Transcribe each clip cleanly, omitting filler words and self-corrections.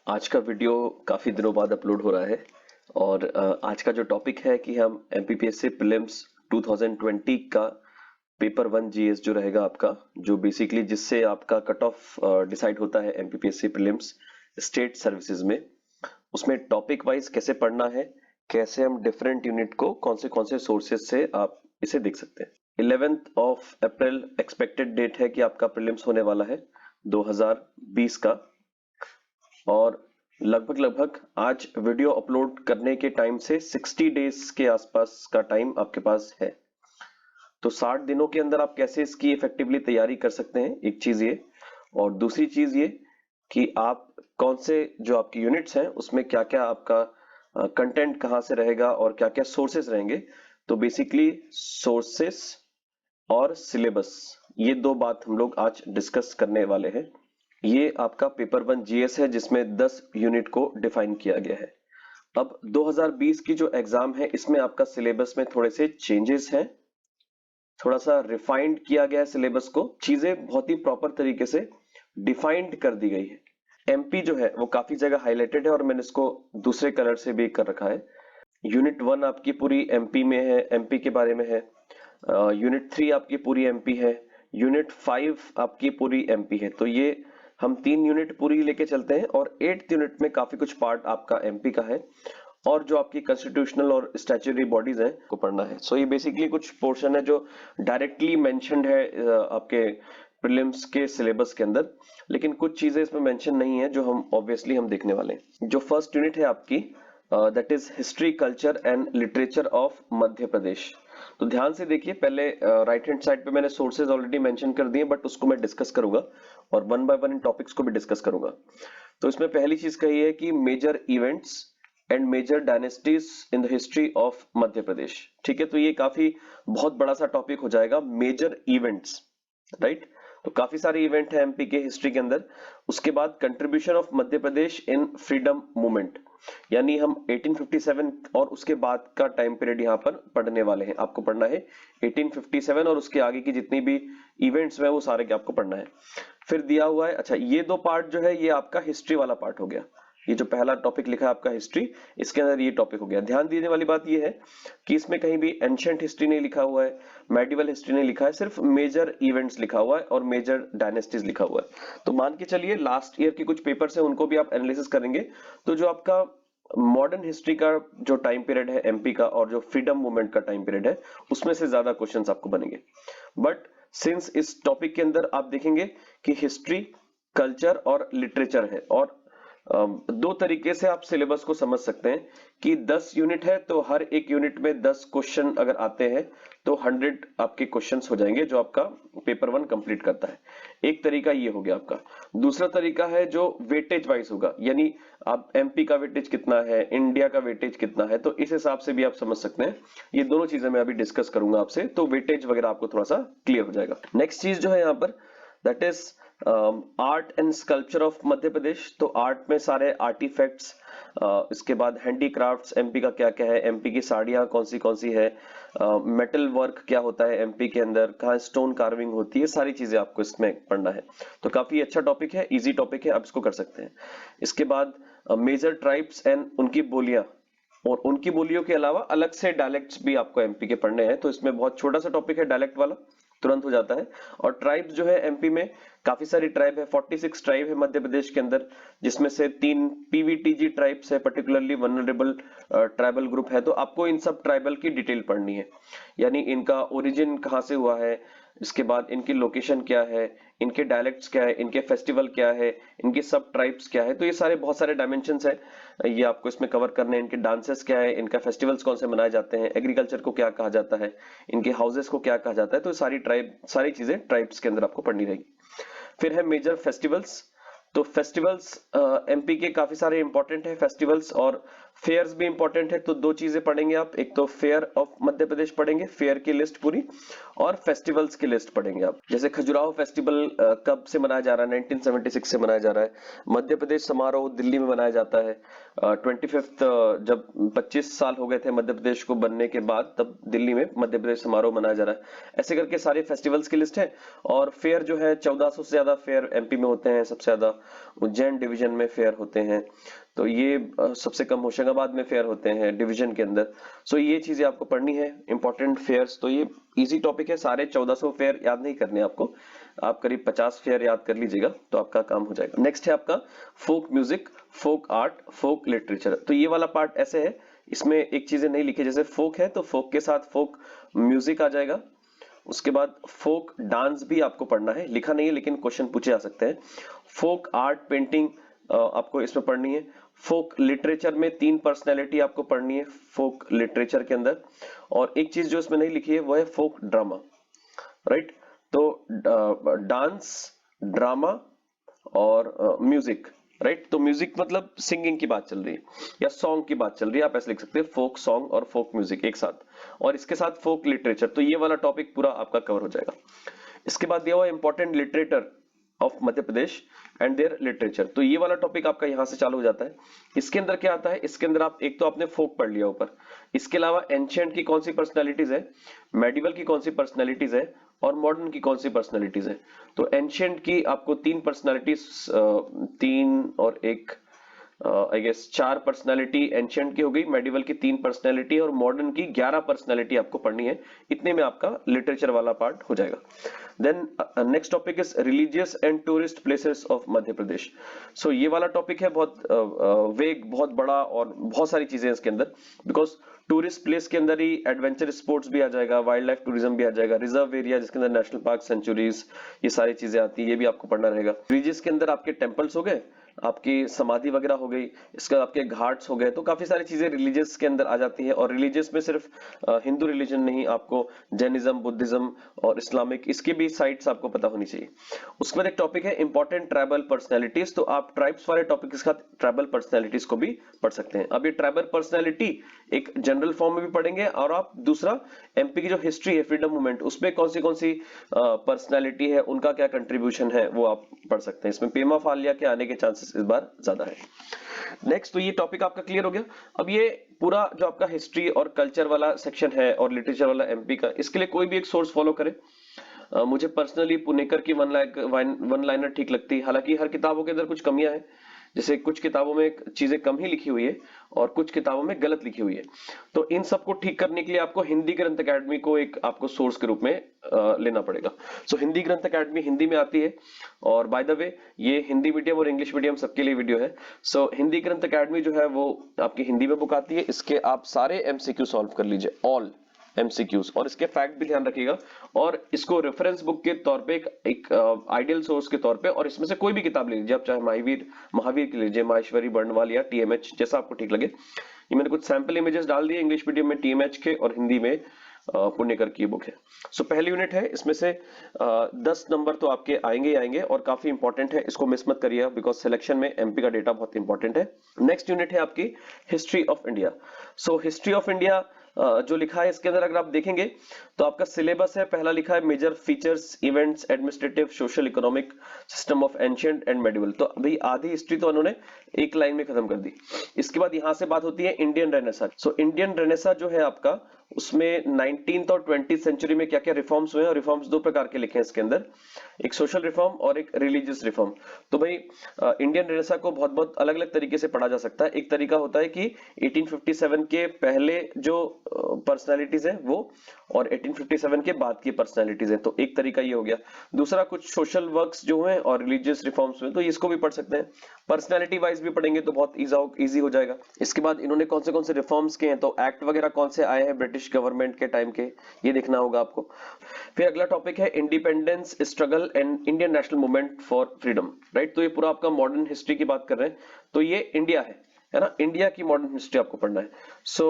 आज का वीडियो काफी दिनों बाद अपलोड हो रहा है और आज का जो टॉपिक है कि हम एमपीपीएससी प्रीलिम्स 2020 का पेपर 1 जीएस जो रहेगा आपका, जो बेसिकली जिससे आपका कट ऑफ डिसाइड होता है एमपीपीएससी प्रीलिम्स स्टेट सर्विसेज में, उसमें टॉपिक वाइज कैसे पढ़ना है, कैसे हम डिफरेंट यूनिट को कौन से सोर्सेज से आप इसे देख सकते हैं। 11th of April expected date है कि आपका प्रीलिम्स होने वाला है 2020 का। और लगभग आज वीडियो अपलोड करने के टाइम से 60 डेज के आसपास का टाइम आपके पास है। तो 60 दिनों के अंदर आप कैसे इसकी इफेक्टिवली तैयारी कर सकते हैं, एक चीज ये। और दूसरी चीज ये कि आप कौन से जो आपकी यूनिट्स हैं उसमें क्या क्या आपका कंटेंट कहाँ से रहेगा और क्या क्या सोर्सेस रहेंगे। तो बेसिकली सोर्सेस और सिलेबस, ये दो बात हम लोग आज डिस्कस करने वाले हैं। ये आपका पेपर 1 जीएस है जिसमें 10 यूनिट को डिफाइन किया गया है। अब 2020 की जो एग्जाम है इसमें आपका सिलेबस में थोड़े से चेंजेस हैं, थोड़ा सा रिफाइंड किया गया है सिलेबस को, चीजें बहुत ही प्रॉपर तरीके से डिफाइंड कर दी गई है। एमपी जो है वो काफी जगह हाईलाइटेड है और मैंने इसको दूसरे कलर से भी कर रखा है। यूनिट 1 आपकी पूरी एमपी में है, एमपी के बारे में है। यूनिट 3 आपकी पूरी एमपी है। यूनिट 5 आपकी पूरी एमपी है। तो ये हम 3 यूनिट पूरी लेके चलते हैं और 8th यूनिट में काफी कुछ पार्ट आपका एमपी का है और जो आपकी कॉन्स्टिट्यूशनल और स्टैट्यूटरी बॉडीज हैं को पढ़ना है। सो ये बेसिकली कुछ पोर्शन है जो डायरेक्टली मेंशन्ड है आपके प्रीलिम्स के सिलेबस के अंदर, लेकिन कुछ चीजें इसमें मेंशन नहीं है जो हम ऑब्वियसली हम देखने वाले हैं। जो फर्स्ट यूनिट है आपकी, that is history culture and literature of Madhya Pradesh. तो ध्यान से देखिए, पहले राइट हैंड साइड पे मैंने सोर्सेज ऑलरेडी मेंशन कर दिए, बट उसको मैं डिस्कस करूंगा और one by one in topics को भी डिस्कस करूंगा। तो इसमें पहली चीज कही है कि major events and major dynasties in the history of Madhya Pradesh. ठीक है, तो ये काफी बहुत बड़ा सा टॉपिक हो जाएगा, मेजर इवेंट्स, राइट। तो काफी सारे इवेंट है एमपी के हिस्ट्री के अंदर। उसके बाद contribution of Madhya Pradesh in freedom movement, यानी हम 1857 और उसके बाद का टाइम पीरियड यहाँ पर पढ़ने वाले हैं। आपको पढ़ना है 1857 और उसके आगे की जितनी भी इवेंट्स हैं वो सारे के आपको पढ़ना है। फिर दिया हुआ है, अच्छा ये दो पार्ट जो है ये आपका हिस्ट्री वाला पार्ट हो गया। ये जो पहला टॉपिक लिखा है आपका हिस्ट्री, इसके अंदर ये टॉपिक हो गया। ध्यान देने वाली बात ये है कि इसमें कहीं भी एंशिएंट हिस्ट्री नहीं लिखा हुआ है, मेडिवल हिस्ट्री नहीं लिखा है, सिर्फ मेजर इवेंट्स लिखा हुआ है और मेजर डायनेस्टीज लिखा हुआ है। तो मान के चलिए लास्ट ईयर के कुछ पेपर्स हैं उनको भी आप एनालिसिस करेंगे तो जो आपका मॉडर्न हिस्ट्री का जो टाइम पीरियड है एमपी का और जो फ्रीडम मूवमेंट का टाइम पीरियड है उसमें से ज्यादा क्वेश्चंस आपको बनेंगे। बट सिंस इस टॉपिक के अंदर आप देखेंगे कि हिस्ट्री, कल्चर और लिटरेचर है और दो तरीके से आप सिलेबस को समझ सकते हैं कि 10 यूनिट है तो हर एक यूनिट में 10 क्वेश्चन अगर आते हैं तो 100 आपके क्वेश्चंस हो जाएंगे जो आपका पेपर 1 कंप्लीट करता है। एक तरीका ये हो गया आपका। दूसरा तरीका है जो वेटेज वाइज होगा, यानी आप एमपी का वेटेज कितना है, इंडिया का वेटेज कितना है, तो इस हिसाब से भी आप समझ सकते हैं। ये दोनों चीजें मैं अभी डिस्कस करूंगा आपसे, तो वेटेज वगैरह आपको थोड़ा सा क्लियर हो जाएगा। नेक्स्ट चीज जो है यहाँ पर, that is art and sculpture of Madhya Pradesh. तो आर्ट में सारे आर्टिफैक्ट्स, इसके बाद हैंडीक्राफ्ट्स एमपी का क्या क्या है, एमपी की साड़ियां कौन सी है, मेटल वर्क क्या होता है एमपी के अंदर, कहाँ स्टोन कार्विंग होती है, सारी चीजें आपको इसमें पढ़ना है। तो काफी अच्छा टॉपिक है, इजी टॉपिक है, आप इसको कर सकते हैं। इसके बाद मेजर ट्राइब्स एंड उनकी बोलियां, और उनकी बोलियों के अलावा अलग से डायलेक्ट्स भी आपको एमपी के पढ़ने हैं। तो इसमें बहुत छोटा सा टॉपिक है, डायलेक्ट वाला तुरंत हो जाता है। और ट्राइब्स जो है एमपी में काफी सारी ट्राइब है, 46 ट्राइब है मध्य प्रदेश के अंदर, जिसमें से 3 पीवीटीजी ट्राइब्स है, पर्टिकुलरली वनरेबल ट्राइबल ग्रुप है। तो आपको इन सब ट्राइबल की डिटेल पढ़नी है, यानी इनका ओरिजिन कहाँ से हुआ है, इसके बाद इनकी लोकेशन क्या है, इनके डायलेक्ट्स क्या है, इनके फेस्टिवल क्या है, इनके सब ट्राइब्स क्या है। तो ये सारे बहुत सारे डायमेंशंस है, ये आपको इसमें कवर करने हैं। इनके डांसेस क्या है, इनका फेस्टिवल्स कौन से मनाए जाते हैं, एग्रीकल्चर को क्या कहा जाता है, इनके हाउसेस को क्या कहा जाता है। तो सारी चीजें ट्राइब्स के अंदर आपको पढ़नी रहेगी। फिर है मेजर फेस्टिवल्स। तो फेस्टिवल्स एमपी के काफी सारे इंपॉर्टेंट है फेस्टिवल्स, और फेयर्स भी इंपॉर्टेंट है। तो दो चीजें पढ़ेंगे आप, एक तो फेयर ऑफ मध्य प्रदेश पढ़ेंगे, फेयर की लिस्ट पूरी, और फेस्टिवल्स की लिस्ट पढ़ेंगे आप। जैसे खजुराहो फेस्टिवल कब से मनाया जा रहा है, 1976 से मनाया जा रहा है। मध्य प्रदेश समारोह दिल्ली में मनाया जाता है 25th, जब 25 साल हो गए थे मध्य प्रदेश को बनने के बाद, तब दिल्ली में मध्य प्रदेश समारोह मनाया जा रहा है। ऐसे करके सारे फेस्टिवल्स की लिस्ट है। और फेयर जो है 1400 से ज्यादा फेयर एमपी में होते हैं सबसे ज्यादा, उज्जैन डिवीजन में फेयर होते हैं, तो ये सबसे कम होशंगाबाद में फेयर होते हैं डिवीजन के अंदर। सो ये चीजें आपको पढ़नी है, इंपॉर्टेंट फेयर्स। तो ये इजी टॉपिक है, सारे 1400 फेयर याद नहीं करने आपको, आप करीब 50 फेयर याद कर लीजिएगा तो आपका काम हो जाएगा। नेक्स्ट है आपका फोक म्यूजिक, फोक आर्ट, फोक लिटरेचर। तो ये वाला पार्ट ऐसे है, इसमें एक चीजें नहीं लिखी, जैसे फोक है तो फोक के साथ फोक म्यूजिक आ जाएगा, उसके बाद फोक डांस भी आपको पढ़ना है, लिखा नहीं है लेकिन क्वेश्चन पूछे जा सकते हैं। फोक आर्ट पेंटिंग आपको इसमें पढ़नी है। फोक लिटरेचर में 3 पर्सनैलिटी आपको पढ़नी है फोक लिटरेचर के अंदर। और एक चीज जो इसमें नहीं लिखी है वो है फोक ड्रामा, राइट। तो डांस, ड्रामा और म्यूजिक, राइट। तो म्यूजिक मतलब सिंगिंग की बात चल रही है या सॉन्ग की बात चल रही है, आप ऐसे लिख सकते हैं फोक सॉन्ग और फोक म्यूजिक एक साथ, और इसके साथ फोक लिटरेचर। तो ये वाला टॉपिक पूरा आपका कवर हो जाएगा। इसके बाद दिया हुआ important literature of Madhya Pradesh and their literature. तो ये वाला टॉपिक आपका यहां से चालू हो जाता है। इसके अंदर क्या आता है, इसके अंदर आप एक तो आपने फोक पढ़ लिया ऊपर, इसके अलावा एंशिएंट की कौन सी पर्सनैलिटीज है, मेडिवल की कौन सी पर्सनैलिटीज है और मॉडर्न की कौन सी पर्सनैलिटीज है। तो एंशिएंट की आपको 3 पर्सनैलिटीज, 3 और 1 आई गेस 4 पर्सनैलिटी एंशिएंट की हो गई, मेडिवल की 3 पर्सनैलिटी और मॉडर्न की 11 पर्सनैलिटी आपको पढ़नी है। इतने में आपका लिटरेचर वाला पार्ट हो जाएगा। Then next topic is religious and tourist places of Madhya Pradesh. So ये वाला टॉपिक है बहुत वेग, बहुत बड़ा और बहुत सारी चीजें हैं इसके अंदर, बिकॉज टूरिस्ट प्लेस के अंदर ही एडवेंचर स्पोर्ट्स भी आ जाएगा, वाइल्ड लाइफ टूरिज्म भी आ जाएगा, रिजर्व एरिया जिसके अंदर नेशनल पार्क, सेंचुरीज, ये सारी चीजें आती है, ये भी आपको पढ़ना रहेगा। रिलीजियस के अंदर आपके टेम्पल्स हो गए, आपकी समाधि वगैरह हो गई, इसके बाद आपके घाट्स हो गए, तो काफी सारी चीजें रिलीजियस के अंदर आ जाती है। और रिलीजियस में सिर्फ हिंदू रिलीजन नहीं, आपको जैनिज्म, बुद्धिज्म और इस्लामिक, इसकी भी साइट्स आपको पता होनी चाहिए। उसके बाद एक टॉपिक है इंपॉर्टेंट ट्राइबल पर्सनैलिटीज। तो आप ट्राइब्स वाले टॉपिक के साथ ट्राइबल पर्सनैलिटीज को भी पढ़ सकते हैं। अब ये ट्राइबल पर्सनैलिटी एक जनरल फॉर्म में भी पढ़ेंगे, और आप दूसरा एमपी की जो हिस्ट्री है फ्रीडम मूवमेंट, उसमें कौन सी पर्सनैलिटी है, उनका क्या कंट्रीब्यूशन है, वो आप पढ़ सकते हैं। इसमें पेमा फालिया के आने के चांसेस इस बार ज्यादा है। नेक्स्ट, तो ये टॉपिक आपका क्लियर हो गया। अब ये पूरा जो आपका हिस्ट्री और कल्चर वाला सेक्शन है और लिटरेचर वाला एमपी का, इसके लिए कोई भी एक सोर्स फॉलो करे। मुझे पर्सनली पुणेकर की वन लाइनर ठीक लगती है, हालांकि हर किताबों के अंदर कुछ कमियां हैं, जैसे कुछ किताबों में चीजें कम ही लिखी हुई है और कुछ किताबों में गलत लिखी हुई है। तो इन सबको ठीक करने के लिए आपको हिंदी ग्रंथ अकेडमी को एक आपको सोर्स के रूप में लेना पड़ेगा। सो हिंदी ग्रंथ अकेडमी हिंदी में आती है, और बाय द वे ये हिंदी मीडियम और इंग्लिश मीडियम सबके लिए वीडियो है। सो हिंदी ग्रंथ अकेडमी जो है वो आपकी हिंदी में बुक आती है, इसके आप सारे एमसीक्यू सॉल्व कर लीजिए, ऑल एमसीक्यूज, और इसके फैक्ट भी ध्यान रखिएगा, और इसको रेफरेंस बुक के तौर पे एक आइडियल सोर्स के तौर पे, और इसमें से कोई भी किताब ले लीजिए आप, चाहे महावीर की लीजिए, माहेश्वरी बर्णवाल या टीएमएच, जैसा आपको ठीक लगे। ये मैंने कुछ सैंपल इमेजेस डाल दिए इंग्लिश मीडियम में टीएमएच के, और हिंदी में पुण्यकर की बुक है। सो पहली यूनिट है, इसमें से 10 नंबर तो आपके आएंगे ही आएंगे, और काफी इंपॉर्टेंट है, इसको मिस मत करिए बिकॉज सिलेक्शन में एमपी का डेटा बहुत इंपॉर्टेंट है। नेक्स्ट यूनिट है आपकी history of India. So history of India जो लिखा है इसके अंदर अगर आप देखेंगे तो आपका सिलेबस है, पहला लिखा है major features, events, administrative, social, economic system of ancient and medieval. तो अभी आधी हिस्ट्री तो उन्होंने एक लाइन में खत्म कर दी। इसके बाद यहां से बात होती है Indian Renaissance. So Indian Renaissance जो है आपका, उसमें 19th और 20th सेंचुरी में क्या क्या रिफॉर्म्स हुए हैं, और रिफॉर्म्स 2 प्रकार के लिखे हैं इसके अंदर, एक सोशल रिफॉर्म और एक रिलीजियस रिफॉर्म। तो भाई इंडियन रेनेसा को बहुत बहुत अलग अलग तरीके से पढ़ा जा सकता है। एक तरीका होता है कि 1857 के पहले जो पर्सनालिटीज है वो, और 1857 के बाद की पर्सनालिटीज है, तो एक तरीका ये हो गया। दूसरा, कुछ सोशल वर्क्स जो हैं और रिलीजियस रिफॉर्म्स में, तो इसको भी पढ़ सकते हैं। पर्सनालिटी वाइज भी पढ़ेंगे तो बहुत इजी हो जाएगा। इसके बाद इन्होंने कौन से रिफॉर्म्स किए हैं, तो एक्ट वगैरह कौन से आए हैं ब्रिटिश गवर्नमेंट के टाइम के, ये देखना होगा आपको। फिर अगला टॉपिक है independence struggle and Indian national movement for freedom, right. तो ये पूरा आपका मॉडर्न हिस्ट्री की बात कर रहे हैं, तो ये इंडिया है ना, इंडिया की मॉडर्न हिस्ट्री आपको पढ़ना है। सो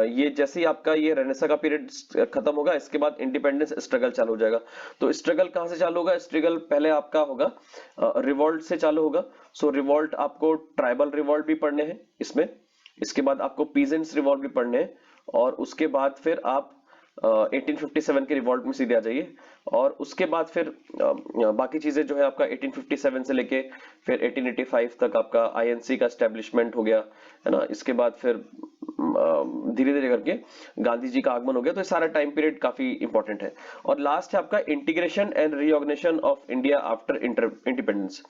ये जैसे ही आपका ये रेनेसा का पीरियड खत्म होगा, इसके बाद इंडिपेंडेंस स्ट्रगल चालू हो जाएगा। तो स्ट्रगल कहां से चालू होगा, स्ट्रगल पहले आपका होगा रिवॉल्ट से चालू होगा। सो रिवॉल्ट आपको ट्राइबल रिवॉल्ट भी पढ़ने हैं इसमें, इसके बाद आपको पीजेंट्स रिवॉल्ट भी पढ़ने हैं, और उसके बाद फिर आप 1857 के रिवॉल्ट में सीधे आ जाइए, और उसके बाद फिर बाकी चीजें जो है आपका 1857 से लेके फिर 1885 तक आपका आईएनसी का एस्टेब्लिशमेंट हो गया, है ना। इसके बाद फिर धीरे धीरे करके गांधी जी का आगमन हो गया। तो ये सारा टाइम पीरियड काफी इंपॉर्टेंट है। और लास्ट है आपका integration and reorganisation of India after independence.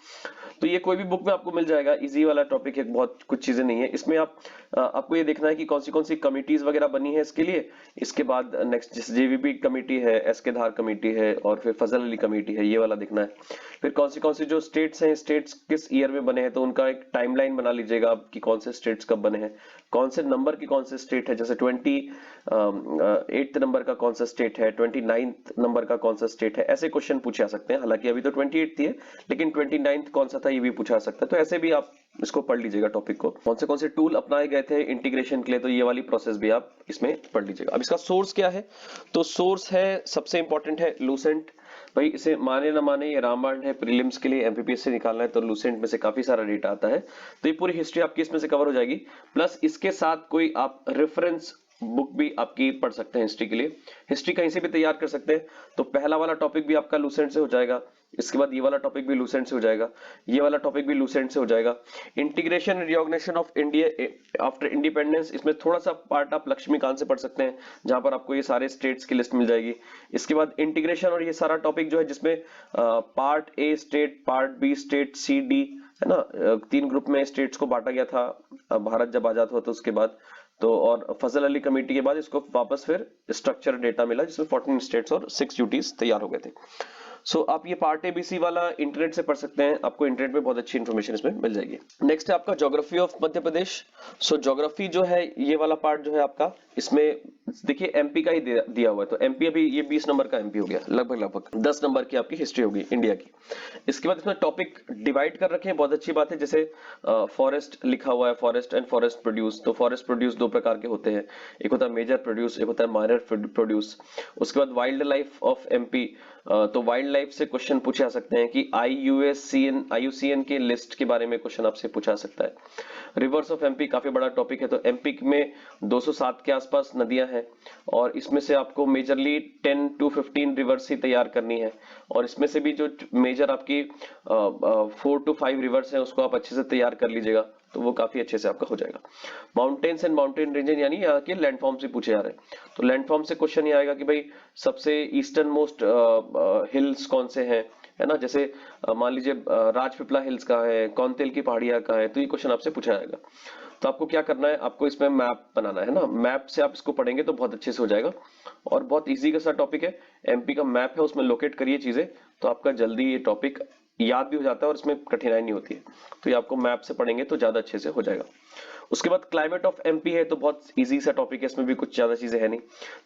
तो ये कोई भी बुक में आपको मिल जाएगा, इजी वाला टॉपिक है, बहुत कुछ चीजें नहीं है इसमें। आपको ये देखना है कि कौन सी कमिटीज वगैरह बनी है इसके लिए। इसके बाद नेक्स्ट जैसे जेवीपी कमेटी है, एसके धार कमेटी है, और फिर फजल अली कमेटी है, ये वाला देखना है। फिर कौन सी जो स्टेट्स हैं, स्टेट्स किस ईयर में बने हैं, तो उनका एक टाइमलाइन बना लीजिएगा आप कि कौन से स्टेट्स कब बने हैं, कौन से नंबर की कौन से स्टेट है। जैसे 28th नंबर का कौन सा स्टेट है, 29th नंबर का कौन सा स्टेट है, ऐसे क्वेश्चन पूछे जा सकते हैं। हालांकि अभी तो 28th ही है, लेकिन 29th कौन सा था ये भी पूछा जा सकता है। तो ऐसे भी आप इसको पढ़ लीजिएगा टॉपिक को, कौन से टूल अपनाए गए थे इंटीग्रेशन के लिए, तो ये वाली प्रोसेस भी आप इसमें पढ़ लीजिएगा। अब इसका सोर्स क्या है, तो सोर्स है सबसे इंपॉर्टेंट है लूसेंट। भाई इसे माने ना माने ये रामबाण है, प्रीलिम्स के लिए एमपीपीएस से निकालना है तो लूसेंट में से काफी सारा डेटा आता है। तो ये पूरी हिस्ट्री आपकी इसमें से कवर हो जाएगी, प्लस इसके साथ कोई आप रेफरेंस बुक भी आपकी पढ़ सकते हैं हिस्ट्री के लिए। हिस्ट्री कहीं से भी तैयार कर सकते हैं। तो पहला वाला टॉपिक भी आपका लूसेंट से हो जाएगा, इसके बाद ये वाला टॉपिक भी लूसेंट से हो जाएगा, ये वाला टॉपिक भी लूसेंट से हो जाएगा। Integration reorganisation of India after independence, इसमें थोड़ा सा पार्ट आप लक्ष्मीकांत से पढ़ सकते हैं, जहां पर आपको ये सारे स्टेट्स की लिस्ट मिल जाएगी। इसके बाद इंटीग्रेशन, और ये सारा टॉपिक जो है जिसमें part A state, part B state, C D, है ना, 3 ग्रुप में स्टेट्स को बांटा गया था भारत जब आजाद हुआ तो उसके बाद। तो और फजल अली कमेटी के बाद इसको वापस फिर स्ट्रक्चर डेटा मिला जिसमें 14 स्टेट्स और 6 यूटीज तैयार हो गए थे। सो आप ये पार्ट एबीसी वाला इंटरनेट से पढ़ सकते हैं, आपको इंटरनेट में बहुत अच्छी इन्फॉर्मेशन इसमें मिल जाएगी। नेक्स्ट है आपका geography of Madhya Pradesh. So geography जो है ये वाला पार्ट जो है आपका, इसमें देखिए एमपी का ही दिया हुआ है। तो एमपी अभी ये 20 नंबर का एमपी हो गया, लगभग 10 नंबर की आपकी हिस्ट्री होगी इंडिया की। इसके बाद इसमें टॉपिक डिवाइड कर रखे हैं, बहुत अच्छी बात है। जैसे फॉरेस्ट लिखा हुआ है, फॉरेस्ट एंड फॉरेस्ट प्रोड्यूस। तो फॉरेस्ट प्रोड्यूस 2 प्रकार के होते हैं, एक होता है मेजर प्रोड्यूस, एक होता है माइनर प्रोड्यूस। उसके बाद वाइल्ड लाइफ ऑफ एमपी, तो वाइल्ड लाइफ से क्वेश्चन पूछे जा सकते हैं कि आईयूसीएन के लिस्ट के बारे में क्वेश्चन आपसे पूछा जा सकता है। रिवर्स ऑफ एमपी काफी बड़ा टॉपिक है। तो एमपी में 207 के आसपास नदियां हैं, और इसमें से आपको मेजरली 10 to 15 रिवर्स ही तैयार करनी है। और इसमें से भी जो मेजर आपकी 4 to 5 रिवर्स हैं उसको आप अच्छे से तैयार कर लीजिएगा, तो वो काफी अच्छे से आपका हो जाएगा। माउंटेन्स एंड माउंटेन रेंजन, यानी यहाँ के लैंडफॉर्म से पूछे जा रहे हैं। तो लैंडफॉर्म से क्वेश्चन ये आएगा कि भाई सबसे ईस्टर्न मोस्ट हिल्स कौन से हैं, है ना। जैसे मान लीजिए राजपिपला हिल्स कहाँ है, कौंतेल की पहाड़ियां कहाँ है, तो ये क्वेश्चन आपसे पूछा जाएगा। तो आपको क्या करना है, आपको इसमें मैप बनाना है ना। मैप से आप इसको पढ़ेंगे तो बहुत अच्छे से हो जाएगा, और बहुत इजी का सा टॉपिक है। एमपी का मैप है, उसमें लोकेट करिए चीजें, तो आपका जल्दी ये टॉपिक याद भी हो जाता है और इसमें कठिनाई नहीं होती है। तो ये आपको मैप से पढ़ेंगे तो ज्यादा अच्छे से हो जाएगा। उसके बाद क्लाइमेट ऑफ एमपी है, तो बहुत इजी सा टॉपिक है, इसमें भी कुछ ज्यादा चीजें है नहीं।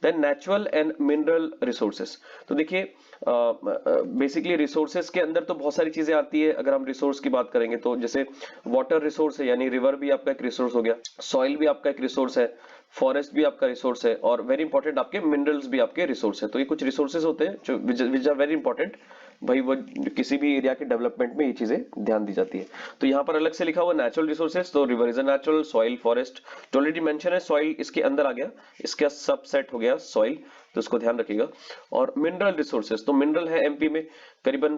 Then natural and mineral resources, तो देखिए बेसिकली रिसोर्सेस के अंदर तो बहुत सारी चीजें आती है। अगर हम रिसोर्स की बात करेंगे तो जैसे वाटर रिसोर्स है, यानी रिवर भी आपका एक रिसोर्स हो गया, सॉइल भी आपका एक रिसोर्स है, फॉरेस्ट भी आपका रिसोर्स है, और वेरी इंपॉर्टेंट आपके मिनरल्स भी आपके रिसोर्स है। तो ये कुछ रिसोर्सेज होते हैं जो विच आर वेरी इंपॉर्टेंट, भाई वो किसी भी एरिया के डेवलपमेंट में ये चीजें ध्यान दी जाती है। तो यहाँ पर अलग से लिखा हुआ नेचुरल रिसोर्सेज, तो river is a natural, soil, forest जो ऑलरेडी मेंशन है, सॉइल इसके अंदर आ गया, इसका सबसेट हो गया सॉइल, तो इसको ध्यान रखिएगा। और मिनरल रिसोर्सेज, तो मिनरल है एमपी में करीबन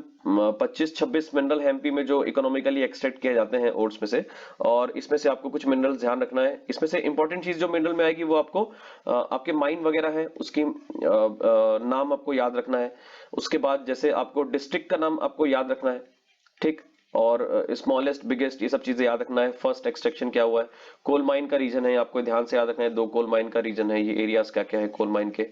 25-26 मिनरल है एमपी में जो इकोनॉमिकली एक्सट्रैक्ट किए जाते हैं ओर्स में से, और इसमें से आपको कुछ मिनरल्स ध्यान रखना है। इसमें से इंपॉर्टेंट चीज जो मिनरल में आएगी वो आपको आपके माइन वगैरह है उसकी नाम आपको याद रखना है। उसके बाद जैसे आपको डिस्ट्रिक्ट का नाम आपको याद रखना है, ठीक, और स्मॉलेस्ट बिगेस्ट ये सब चीजें याद रखना है। फर्स्ट एक्सट्रैक्शन क्या हुआ है, कोल माइन का रीजन है, आपको ध्यान से याद रखना है। 2 कोल माइन का रीजन है, ये एरियाज क्या क्या है कोल माइन के,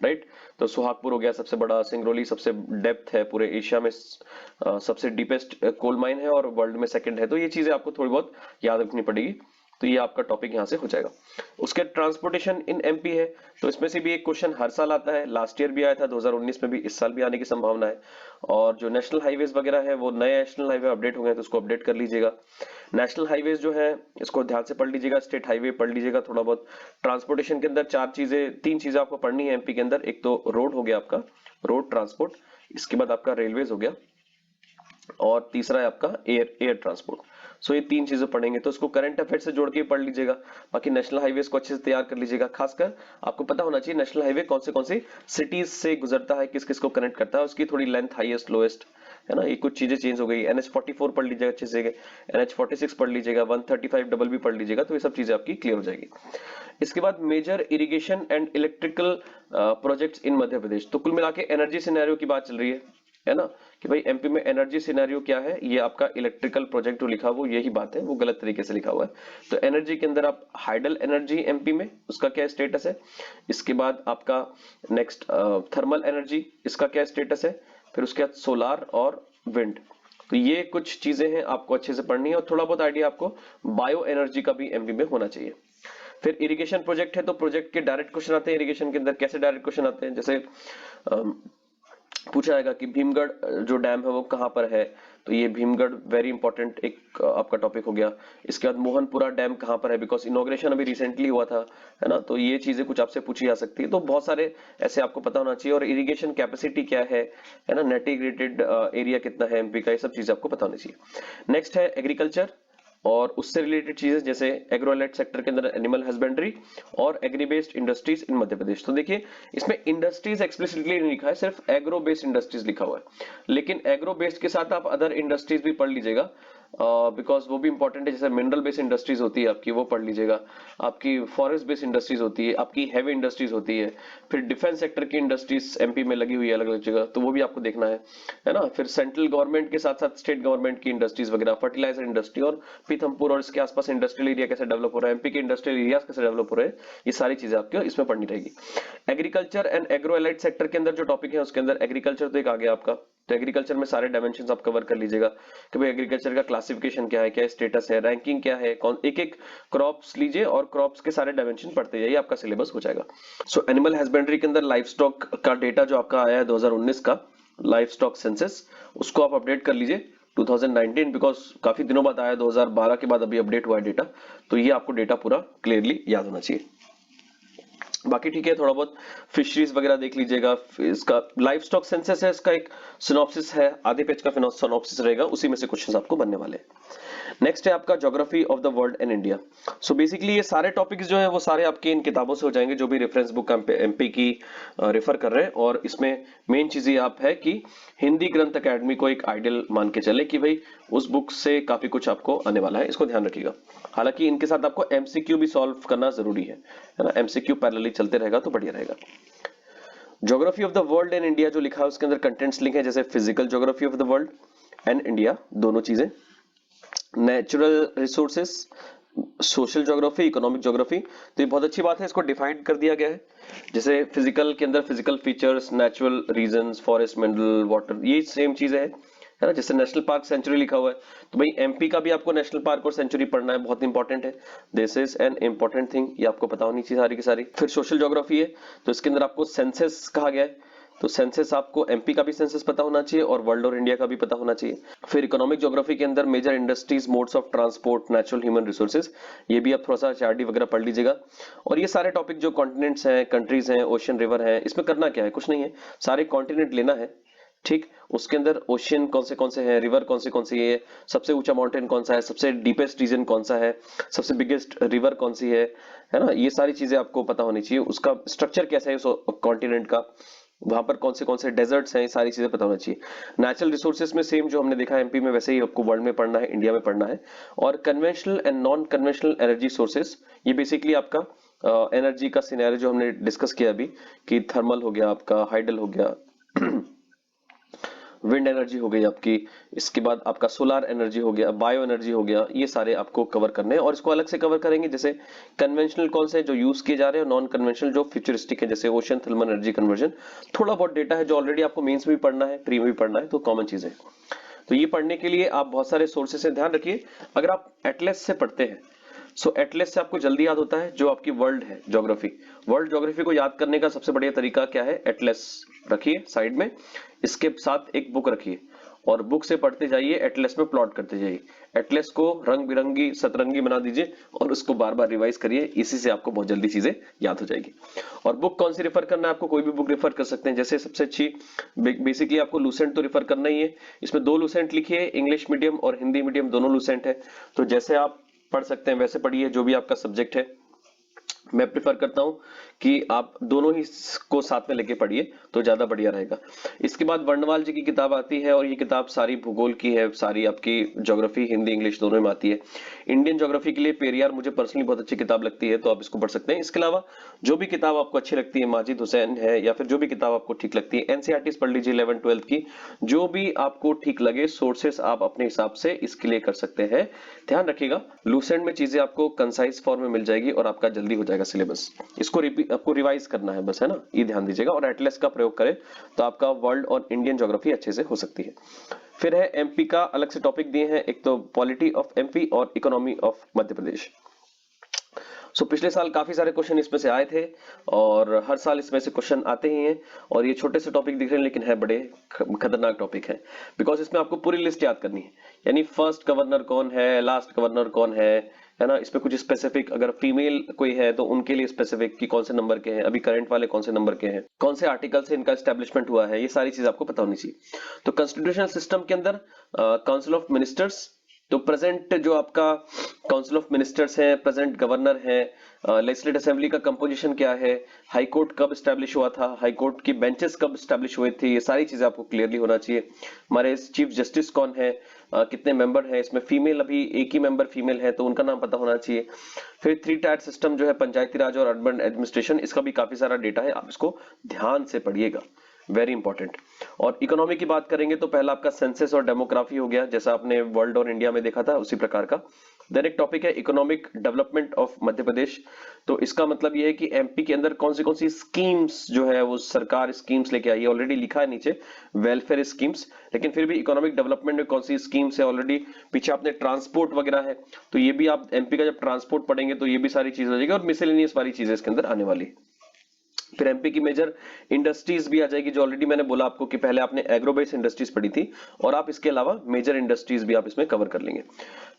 राइट। तो सुहागपुर हो गया सबसे बड़ा, सिंगरौली सबसे डेप्थ है पूरे एशिया में, सबसे डीपेस्ट कोल माइन है और वर्ल्ड में सेकंड है। तो ये चीजें आपको थोड़ी बहुत याद रखनी पड़ेगी। तो ये आपका टॉपिक यहाँ से हो जाएगा। उसके ट्रांसपोर्टेशन इन एमपी है, तो इसमें से भी एक क्वेश्चन हर साल आता है, लास्ट ईयर भी आया था 2019 में भी, इस साल भी आने की संभावना है। और जो नेशनल हाईवेज वगैरह है वो नए नेशनल हाईवे अपडेट हो गए तो उसको अपडेट कर लीजिएगा। नेशनल हाईवेज जो है इसको ध्यान से पढ़ लीजिएगा, स्टेट हाईवे पढ़ लीजिएगा थोड़ा बहुत। ट्रांसपोर्टेशन के अंदर 3 चीजें आपको पढ़नी है एमपी के अंदर। एक तो रोड हो गया आपका, रोड ट्रांसपोर्ट, इसके बाद आपका रेलवेज हो गया, और तीसरा है आपका एयर ट्रांसपोर्ट। सो ये 3 चीजें पढ़ेंगे, तो इसको करंट अफेयर से जोड़ के पढ़ लीजिएगा। बाकी नेशनल हाईवेज को अच्छे से तैयार कर लीजिएगा। खासकर आपको पता होना चाहिए नेशनल हाईवे कौन सी सिटीज से गुजरता है, किस किस को कनेक्ट करता है, उसकी थोड़ी लेंथ हाईएस्ट लोएस्ट, है ना। ये कुछ चीजें चेंज हो गई। NH44 पढ़ लीजिएगा अच्छे से, NH46 पढ़ लीजिएगा, 135 डबल भी पढ़ लीजिएगा, तो ये सब चीजें आपकी क्लियर हो जाएगी। इसके बाद major irrigation and electrical projects in Madhya Pradesh. तो कुल मिला के एनर्जी सिनेरियो की बात चल रही है ना, कि भाई एमपी में एनर्जी सिनेरियो क्या है, ये आपका इलेक्ट्रिकल प्रोजेक्ट जो लिखा हुआ वो यही बात है, वो गलत तरीके से लिखा हुआ है। तो एनर्जी के अंदर आप हाइडल एनर्जी एमपी में, उसका क्या स्टेटस है। इसके बाद आपका नेक्स्ट थर्मल एनर्जी, इसका क्या स्टेटस है। फिर उसके बाद सोलार और विंड। तो ये कुछ चीजें हैं, आपको अच्छे से पढ़नी है और थोड़ा बहुत आइडिया आपको बायो एनर्जी का भी एमपी में होना चाहिए। फिर इरिगेशन प्रोजेक्ट है, तो प्रोजेक्ट के डायरेक्ट क्वेश्चन आते हैं इरिगेशन के अंदर। कैसे डायरेक्ट क्वेश्चन आते हैं, जैसे पूछा जाएगा कि भीमगढ़ जो डैम है वो कहाँ पर है। तो ये भीमगढ़ वेरी इंपॉर्टेंट एक आपका टॉपिक हो गया। इसके बाद मोहनपुरा डैम कहाँ पर है, बिकॉज इनॉग्रेशन अभी रिसेंटली हुआ था, है ना। तो ये चीजें कुछ आपसे पूछी जा सकती है। तो बहुत सारे ऐसे आपको पता होना चाहिए। और इरिगेशन कैपेसिटी क्या है ना, नेट इरिगेटेड एरिया कितना है एमपी का, ये सब चीजें आपको पता होनी चाहिए। नेक्स्ट है एग्रीकल्चर और उससे रिलेटेड चीजें, जैसे एग्रोलाइट सेक्टर के अंदर एनिमल हस्बेंड्री और एग्री बेस्ड इंडस्ट्रीज इन मध्य प्रदेश। तो देखिए इसमें इंडस्ट्रीज एक्सप्लिसिटली नहीं लिखा है, सिर्फ एग्रो बेस्ड इंडस्ट्रीज लिखा हुआ है। लेकिन एग्रो बेस्ड के साथ आप अदर इंडस्ट्रीज भी पढ़ लीजिएगा, बिकॉज वो भी इंपॉर्टेंट है। जैसे मिनरल बेस्ड इंडस्ट्रीज होती है आपकी, वो पढ़ लीजिएगा। आपकी फॉरेस्ट बेस्ड इंडस्ट्रीज होती है, आपकी हैवी इंडस्ट्रीज होती है। फिर डिफेंस सेक्टर की इंडस्ट्रीज एमपी में लगी हुई है अलग अलग जगह, तो वो भी आपको देखना है ना। फिर सेंट्रल गवर्नमेंट के साथ साथ स्टेट गवर्नमेंट की इंडस्ट्रीज वगैरह, फर्टिलाइजर इंडस्ट्री और पीथमपुर और इसके आसपास इंडस्ट्रियल एरिया कैसे डेवलप हो रहा है, एमपी के इंडस्ट्रियल एरिया कैसे डेवलप हो रहे हैं, ये सारी चीजें आपको इसमें पढ़नी रहेगी। Agriculture and agro allied sector के अंदर जो टॉपिक है उसके अंदर एग्रीकल्चर तो एक आ गया आपका। तो एग्रीकल्चर में सारे डायमेंशंस आप कवर कर लीजिएगा कि भाई एग्रीकल्चर का क्लासिफिकेशन क्या है, क्या स्टेटस है, रैंकिंग क्या है, कौन एक एक क्रॉप्स लीजिए और क्रॉप्स के सारे डायमेंशन पढ़ते जाइए, आपका सिलेबस हो जाएगा। सो एनिमल हस्बेंड्री के अंदर लाइफ स्टॉक का डेटा जो आपका आया है 2019 का लाइफ स्टॉक सेंसस, उसको आप अपडेट कर लीजिए 2019, बिकॉज काफी दिनों बाद आया, 2012 के बाद अभी अपडेट हुआ है डेटा। तो ये आपको डेटा पूरा क्लियरली याद होना चाहिए। बाकी ठीक है, थोड़ा बहुत फिशरीज वगैरह देख लीजिएगा। इसका लाइफ स्टॉक सेंसस है, इसका एक सिनॉप्सिस है, आधे पेज का सिनॉप्सिस रहेगा, उसी में से क्वेश्चंस आपको बनने वाले हैं। नेक्स्ट है आपका geography of the world and India. So basically ये सारे टॉपिक्स जो है वो सारे आपके इन किताबों से हो जाएंगे, जो भी रेफरेंस बुक एमपी की रेफर कर रहे हैं। और इसमें मेन चीज ये आप है कि हिंदी ग्रंथ अकेडमी को एक आइडियल मान के चले कि भाई उस बुक से काफी कुछ आपको आने वाला है, इसको ध्यान रखिएगा। हालांकि इनके साथ आपको एमसीक्यू भी सॉल्व करना जरूरी है ना। एमसीक्यू पैरेलली चलते रहेगा तो बढ़िया रहेगा। Geography of the world and India जो लिखा है उसके अंदर कंटेंट्स लिखे हैं, जैसे physical geography of the world and India, दोनों चीजें, natural resources, social geography, economic geography. तो ये बहुत अच्छी बात है, इसको डिफाइन कर दिया गया है। जैसे फिजिकल के अंदर physical features, natural reasons, forest, mineral, water, ये सेम चीजें है ना। जैसे नेशनल पार्क सेंचुरी लिखा हुआ है, तो भाई एमपी का भी आपको नेशनल पार्क और सेंचुरी पढ़ना है, बहुत इंपॉर्टेंट है। This is an important thing, ये आपको पता होनी चाहिए सारी की सारी। फिर सोशल ज्योग्राफी है, तो इसके अंदर आपको सेंसस कहा गया है, तो सेंसस आपको एमपी का भी सेंसस पता होना चाहिए और वर्ल्ड और इंडिया का भी पता होना चाहिए। फिर इकोनॉमिक ज्योग्राफी के अंदर major industries, modes of transport, natural human resources, ये भी आप थोड़ा सा चार्डी वगैरह पढ़ लीजिएगा। और ये सारे टॉपिक जो कॉन्टिनेंट्स हैं, कंट्रीज हैं, ओशन, रिवर है, इसमें करना क्या है, कुछ नहीं है, सारे कॉन्टिनेंट लेना है, ठीक। उसके अंदर ओशियन कौन से हैं, रिवर कौन से है, सबसे ऊंचा माउंटेन कौन सा है, सबसे डीपेस्ट रीजन कौन सा है, सबसे बिगेस्ट रिवर कौन सी है ना। ये सारी चीजें आपको पता होनी चाहिए। उसका स्ट्रक्चर कैसा है कॉन्टिनेंट का, वहां पर कौन से डेजर्ट्स हैं, ये सारी चीजें पता होना चाहिए। नेचुरल रिसोर्सेज में सेम जो हमने देखा एमपी में, वैसे ही आपको वर्ल्ड में पढ़ना है, इंडिया में पढ़ना है। और conventional and non conventional energy sources, ये बेसिकली आपका एनर्जी का सिनेरियो जो हमने डिस्कस किया अभी, कि थर्मल हो गया आपका, हाइडल हो गया, विंड एनर्जी हो गई आपकी, इसके बाद आपका सोलार एनर्जी हो गया, बायो एनर्जी हो गया, ये सारे आपको कवर करने हैं। और इसको अलग से कवर करेंगे, जैसे कन्वेंशनल कौन से जो यूज किए जा रहे हैं, नॉन कन्वेंशनल जो फ्यूचरिस्टिक है, जैसे ओशन थर्मल एनर्जी कन्वर्जन। थोड़ा बहुत डेटा है जो ऑलरेडी आपको मेंस में भी पढ़ना है, प्री में भी पढ़ना है, तो कॉमन चीजें। तो ये पढ़ने के लिए आप बहुत सारे सोर्सेस से ध्यान रखिए। अगर आप एटलस से पढ़ते हैं, सो एटलस से आपको जल्दी याद होता है जो आपकी वर्ल्ड है ज्योग्राफी। वर्ल्ड ज्योग्राफी को याद करने का सबसे बढ़िया तरीका क्या है, एटलस रखिए साइड में, इसके साथ एक बुक रखिए और बुक से पढ़ते जाइए, एटलस में प्लॉट करते जाइए। एटलस को रंग बिरंगी सतरंगी बना दीजिए और उसको बार बार रिवाइज करिए, इसी से आपको बहुत जल्दी चीजें याद हो जाएगी। और बुक कौन सी रेफर करना है, आपको कोई भी बुक रेफर कर सकते हैं। जैसे सबसे अच्छी बेसिकली आपको लूसेंट तो रेफर करना ही है। इसमें 2 लूसेंट लिखिए, इंग्लिश मीडियम और हिंदी मीडियम दोनों लूसेंट है, तो जैसे आप पढ़ सकते हैं वैसे पढ़िए, जो भी आपका सब्जेक्ट है। मैं प्रिफर करता हूं कि आप दोनों ही को साथ में लेके पढ़िए तो ज्यादा बढ़िया रहेगा। इसके बाद वर्णमाल जी की किताब आती है और ये किताब सारी भूगोल की है, सारी आपकी ज्योग्राफी हिंदी इंग्लिश दोनों में आती है। इंडियन ज्योग्राफी के लिए पेरियार मुझे पर्सनली बहुत अच्छी किताब लगती है, तो आप इसको पढ़ सकते हैं। इसके अलावा जो भी किताब आपको अच्छी लगती है, माजिद हुसैन है या फिर जो भी किताब आपको ठीक लगती है, एनसीईआरटी पढ़ लीजिए 11-12 की, जो भी आपको ठीक लगे सोर्सेस आप अपने हिसाब से इसके लिए कर सकते हैं। ध्यान रखिएगा लूसेंट में चीजें आपको कंसाइज फॉर्म में मिल जाएगी और आपका जल्दी हो जाएगा सिलेबस। इसको आपको रिवाइज करना है बस, है ना, ये ध्यान दीजिएगा। और एटलस का प्रयोग करें तो आपका वर्ल्ड और इंडियन ज्योग्राफी अच्छे से हो सकती है। फिर है एमपी का अलग से टॉपिक दिए हैं, एक तो पॉलिटी ऑफ एमपी और इकोनॉमी ऑफ मध्य प्रदेश। पिछले साल काफी सारे क्वेश्चन इसमें से आए थे और हर साल इसमें से क्वेश्चन आते ही हैं। और ये छोटे से टॉपिक दिख रहे हैं लेकिन है बड़े खतरनाक टॉपिक है, बिकॉज इसमें आपको पूरी लिस्ट याद करनी है। यानी फर्स्ट गवर्नर कौन है, लास्ट गवर्नर कौन है ना। इसमें कुछ स्पेसिफिक, अगर फीमेल कोई है तो उनके लिए स्पेसिफिक कि कौन से नंबर के हैं, अभी करंट वाले कौन से नंबर के हैं, कौन से आर्टिकल से इनका एस्टेब्लिशमेंट हुआ है, ये सारी चीज आपको पता होनी चाहिए। तो कॉन्स्टिट्यूशनल सिस्टम के अंदर काउंसिल ऑफ मिनिस्टर्स, तो प्रेजेंट जो आपका काउंसिल ऑफ मिनिस्टर्स है, प्रेजेंट गवर्नर है, लेजिस्लेटिव असेंबली का कंपोजिशन क्या है, हाई कोर्ट कब स्टैब्लिश हुआ था, हाई कोर्ट की बेंचेस कब स्टैब्लिश हुए थे, ये सारी चीजें आपको क्लियरली होना चाहिए। हमारे चीफ जस्टिस कौन है, कितने मेंबर हैं इसमें, फीमेल अभी एक ही मेंबर फीमेल है तो उनका नाम पता होना चाहिए। फिर 3 टायर सिस्टम जो है, पंचायती राज और अर्बन एडमिनिस्ट्रेशन, इसका भी काफी सारा डेटा है, आप इसको ध्यान से पढ़िएगा, वेरी इंपॉर्टेंट। और इकोनॉमी की बात करेंगे तो पहला आपका सेंसस और डेमोग्राफी हो गया, जैसा आपने वर्ल्ड और इंडिया में देखा था उसी प्रकार का। देन एक टॉपिक है economic development of Madhya Pradesh. तो इसका मतलब ये है कि एमपी के अंदर कौन सी स्कीम्स जो है वो सरकार स्कीम्स लेके आई है, ऑलरेडी लिखा है नीचे वेलफेयर स्कीम्स, लेकिन फिर भी इकोनॉमिक डेवलपमेंट में कौन सी स्कीम्स है ऑलरेडी। पीछे आपने ट्रांसपोर्ट वगैरह है, तो ये भी आप एमपी का जब ट्रांसपोर्ट पढ़ेंगे तो ये भी सारी चीज हो जाएगी और मिसेलेनियस वाली चीजें इसके अंदर आने वाली। फिर एमपी की मेजर इंडस्ट्रीज भी आ जाएगी, जो ऑलरेडी मैंने बोला आपको कि पहले आपने एग्रो बेस्ड इंडस्ट्रीज पढ़ी थी और आप इसके अलावा मेजर इंडस्ट्रीज भी आप इसमें कवर कर लेंगे।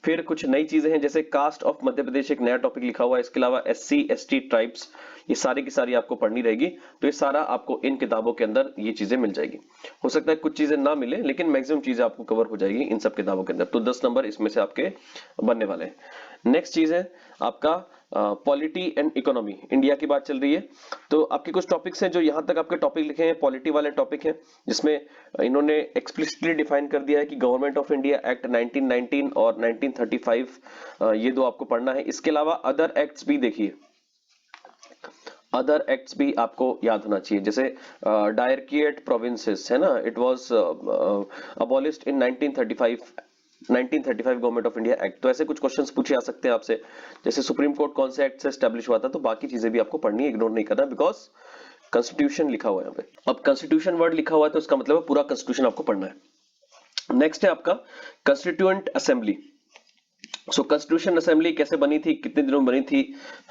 फिर कुछ नई चीजें हैं, जैसे कास्ट ऑफ मध्य प्रदेश एक नया टॉपिक लिखा हुआ है, इसके अलावा एससी एसटी ट्राइब्स, ये सारी की सारी आपको पढ़नी रहेगी। तो ये सारा आपको इन किताबों के अंदर ये चीजें मिल जाएगी। हो सकता है कुछ चीजें ना मिले लेकिन मैक्सिमम चीजें आपको कवर हो जाएगी इन सब किताबों के अंदर, तो 10 नंबर इसमें से आपके बनने वाले हैं। नेक्स्ट चीज है आपका पॉलिटी एंड इकोनॉमी, इंडिया की बात चल रही है। तो आपके कुछ टॉपिक्स हैं जो यहाँ तक आपके टॉपिक लिखे हैं, पॉलिटी वाले टॉपिक हैं, जिसमें इन्होंने एक्सप्लिसिटली डिफाइन कर दिया है कि गवर्नमेंट ऑफ इंडिया एक्ट 1919 और 1935, ये दो आपको पढ़ना है। इसके अलावा अदर एक्ट्स भी देखिए, अदर एक्ट्स भी आपको याद होना चाहिए, जैसे डायरकिएट प्रोविंसेस है ना, it was abolished in 1935 government of India act. तो ऐसे कुछ क्वेश्चंस पूछे जा सकते हैं आपसे, जैसे सुप्रीम कोर्ट कौन से एक्ट से एस्टेब्लिश हुआ था। तो बाकी चीजें भी आपको पढ़नी है, इग्नोर नहीं करना, बिकॉज कॉन्स्टिट्यूशन लिखा हुआ है यहाँ पे। अब कॉन्स्टिट्यूशन वर्ड लिखा हुआ है तो इसका मतलब है पूरा कॉन्स्टिट्यूशन आपको पढ़ना है। नेक्स्ट है आपका कॉन्स्टिट्यूएंट असेंबली। कॉन्स्टिट्यूशन असेंबली कैसे बनी थी, कितने दिनों में बनी थी,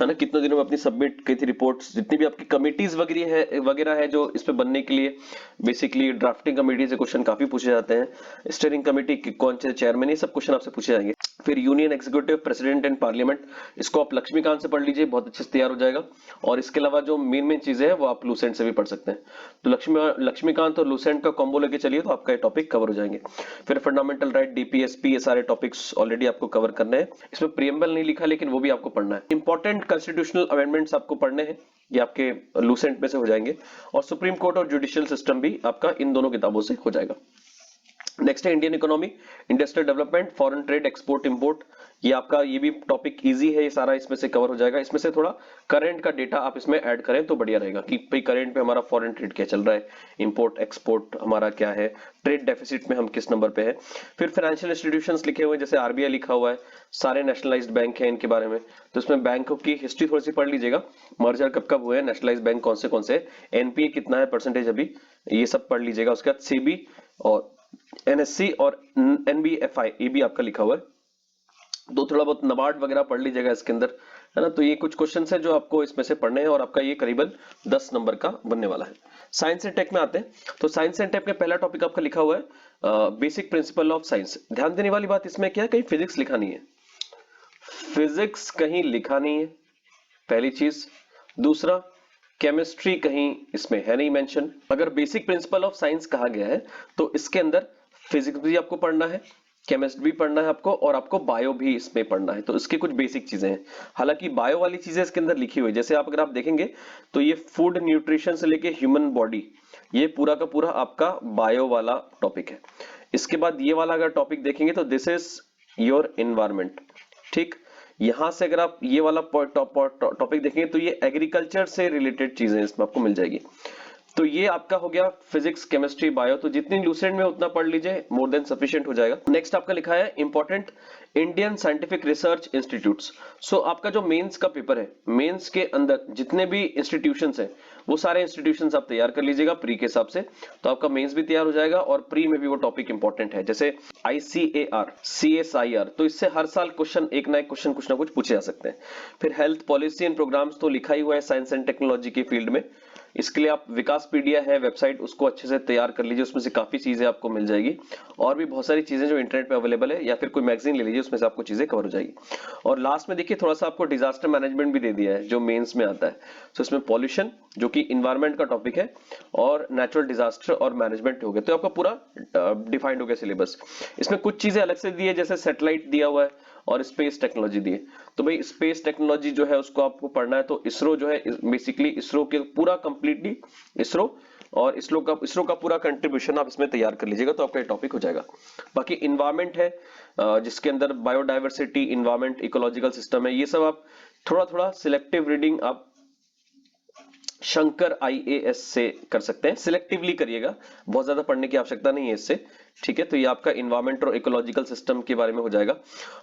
है ना, कितने दिनों में अपनी सबमिट की थी रिपोर्ट्स, जितनी भी आपकी कमिटीज वगैरह है जो इस पे बनने के लिए, बेसिकली ड्राफ्टिंग कमेटी से क्वेश्चन काफी पूछे जाते हैं, स्टीयरिंग कमेटी के कौन से चेयरमैन, ये सब क्वेश्चन आपसे पूछे जाएंगे। फिर union executive, president and parliament, इसको आप लक्ष्मीकांत से पढ़ लीजिए, बहुत अच्छे से तैयार हो जाएगा। और इसके अलावा जो मेन चीजें हैं वो आप लूसेंट से भी पढ़ सकते हैं। तो लक्ष्मीकांत और लूसेंट का कॉम्बो लेके चलिए तो आपका ये टॉपिक कवर हो जाएंगे। फिर फंडामेंटल राइट, डीपीएसपी, ये सारे टॉपिक्स ऑलरेडी आपको कवर करने हैं। इसमें प्रियम्बल नहीं लिखा लेकिन वो भी आपको पढ़ना है। इंपॉर्टेंट कॉन्स्टिट्यूशनल अमेंडमेंट्स आपको पढ़ने हैं, ये आपके लूसेंट में से हो जाएंगे। और सुप्रीम कोर्ट और जुडिशियल सिस्टम भी आपका इन दोनों किताबों से हो जाएगा। नेक्स्ट है Indian economy, industrial development, foreign trade, export import, ये आपका ये भी टॉपिक इजी है, ये सारा इसमें से कवर हो जाएगा। इसमें से थोड़ा करंट का डेटा आप इसमें ऐड करें तो बढ़िया रहेगा कि भाई करंट में हमारा फॉरेन ट्रेड क्या चल रहा है, इंपोर्ट एक्सपोर्ट हमारा क्या है, ट्रेड डेफिसिट में हम किस नंबर पे है। फिर फाइनेंशियल इंस्टीट्यूशंस लिखे हुए हैं, जैसे आरबीआई लिखा हुआ है, सारे नेशनलाइज्ड बैंक है इनके बारे में, तो इसमें बैंकों की हिस्ट्री थोड़ी सी पढ़ लीजिएगा, मर्जर कब कब हुए हैं, नेशनलाइज्ड बैंक कौन से, एनपीए कितना है परसेंटेज अभी, ये सब पढ़ लीजिएगा। उसके बाद सेबी और एनएससी और एनबीएफआई, ये भी आपका लिखा हुआ है। तो थोड़ा बहुत नबार्ड वगैरह पढ़ लीजिएगा इसके अंदर, है ना। तो ये कुछ क्वेश्चन है जो आपको इसमें से पढ़ने हैं और आपका ये करीबन 10 नंबर का बनने वाला है। साइंस एंड टेक में आते हैं, तो साइंस एंड टेक में पहला टॉपिक आपका लिखा हुआ है बेसिक प्रिंसिपल ऑफ साइंस। ध्यान देने वाली बात इसमें क्या है, कहीं फिजिक्स लिखा नहीं है, फिजिक्स कहीं लिखा नहीं है, पहली चीज। दूसरा, केमिस्ट्री कहीं इसमें है नहीं मेंशन। अगर बेसिक प्रिंसिपल ऑफ साइंस कहा गया है तो इसके अंदर फिजिक्स भी आपको पढ़ना है, केमिस्ट्री पढ़ना है आपको और आपको बायो भी इसमें पढ़ना है, तो इसकी कुछ बेसिक चीजें हैं। हालांकि बायो वाली चीजें इसके अंदर लिखी हुई है, जैसे आप अगर आप देखेंगे तो ये फूड न्यूट्रिशन से लेके ह्यूमन बॉडी, ये पूरा का पूरा आपका बायो वाला टॉपिक है। इसके बाद ये वाला अगर टॉपिक देखेंगे तो दिस इज योर इन्वायरमेंट, ठीक। यहां से अगर आप ये वाला टॉपिक देखेंगे तो ये एग्रीकल्चर से रिलेटेड चीजें इसमें आपको मिल जाएगी। तो ये आपका हो गया फिजिक्स केमिस्ट्री बायो, तो जितनी लूसेंट में उतना पढ़ लीजिए, मोर देन सफिशिएंट हो जाएगा। नेक्स्ट आपका लिखा है important Indian scientific research institutes. So आपका जो मेंस का पेपर है, मेंस के अंदर जितने भी इंस्टीट्यूशंस हैं वो सारे इंस्टीट्यूशंस आप तैयार कर लीजिएगा प्री के हिसाब से, तो आपका मेंस भी तैयार हो जाएगा और प्री में भी वो टॉपिक इंपॉर्टेंट है, जैसे ICAR, CSIR, तो इससे हर साल क्वेश्चन एक ना एक क्वेश्चन कुछ ना कुछ पूछे जा सकते हैं। फिर हेल्थ पॉलिसी एंड प्रोग्राम्स तो लिखा ही हुआ है साइंस एंड टेक्नोलॉजी के फील्ड में, इसके लिए आप विकासपीडिया है वेबसाइट, उसको अच्छे से तैयार कर लीजिए, उसमें से काफी चीजें आपको मिल जाएगी और भी बहुत सारी चीजें जो इंटरनेट पे अवेलेबल है, या फिर कोई मैगजीन ले लीजिए, उसमें से आपको चीजें कवर हो जाएगी। और लास्ट में देखिए थोड़ा सा आपको डिजास्टर मैनेजमेंट भी दे दिया है जो मेंस में आता है। तो इसमें पॉल्यूशन जो कि इन्वायरमेंट का टॉपिक है और नेचुरल डिजास्टर और मैनेजमेंट हो गया, तो आपका पूरा डिफाइंड हो गया सिलेबस। इसमें कुछ चीजें अलग से दी है, जैसे सैटेलाइट दिया हुआ है और स्पेस टेक्नोलॉजी दी है। तो भाई स्पेस टेक्नोलॉजी जो है उसको आपको पढ़ना है, तो इसरो जो है बेसिकली इसरो के पूरा कंप्लीटली इसरो और इसरो का पूरा कंट्रीब्यूशन आप इसमें तैयार कर लीजिएगा, तो आपका ये टॉपिक हो जाएगा। बाकी इन्वायरमेंट है जिसके अंदर बायोडाइवर्सिटी, इन्वायरमेंट, इकोलॉजिकल सिस्टम है, ये सब आप थोड़ा थोड़ा सिलेक्टिव रीडिंग आप शंकर IAS से कर सकते हैं, सिलेक्टिवली करिएगा, बहुत ज्यादा पढ़ने की आवश्यकता नहीं है इससे, ठीक है। तो ये आपका इन्वायरमेंट और इकोलॉजिकल सिस्टम के बारे में हो जाएगा।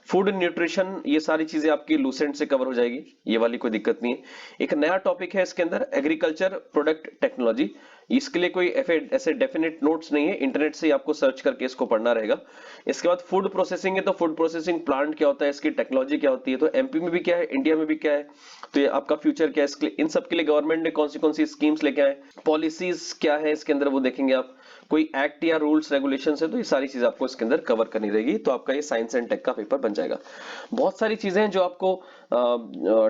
फूड न्यूट्रिशन, ये सारी चीजें आपकी लूसेंट से कवर हो जाएगी, ये वाली कोई दिक्कत नहीं है। एक नया टॉपिक है इसके अंदर एग्रीकल्चर प्रोडक्ट टेक्नोलॉजी, इसके लिए कोई ऐसे डेफिनेट नोट्स नहीं है, इंटरनेट से आपको सर्च करके इसको पढ़ना रहेगा। इसके बाद फूड प्रोसेसिंग है, तो फूड प्रोसेसिंग प्लांट क्या होता है, इसकी टेक्नोलॉजी क्या होती है, तो MP में भी क्या है, इंडिया में भी क्या है, तो ये आपका फ्यूचर क्या है, इसके लिए इन सब के लिए गवर्नमेंट ने कौन सी स्कीम्स लेके आए, पॉलिसीज क्या है इसके अंदर वो देखेंगे आप, कोई एक्ट या रूल्स रेगुलेशंस है, तो ये सारी चीज आपको इसके अंदर कवर करनी रहेगी, तो आपका ये साइंस एंड टेक का पेपर बन जाएगा। बहुत सारी चीजें हैं जो आपको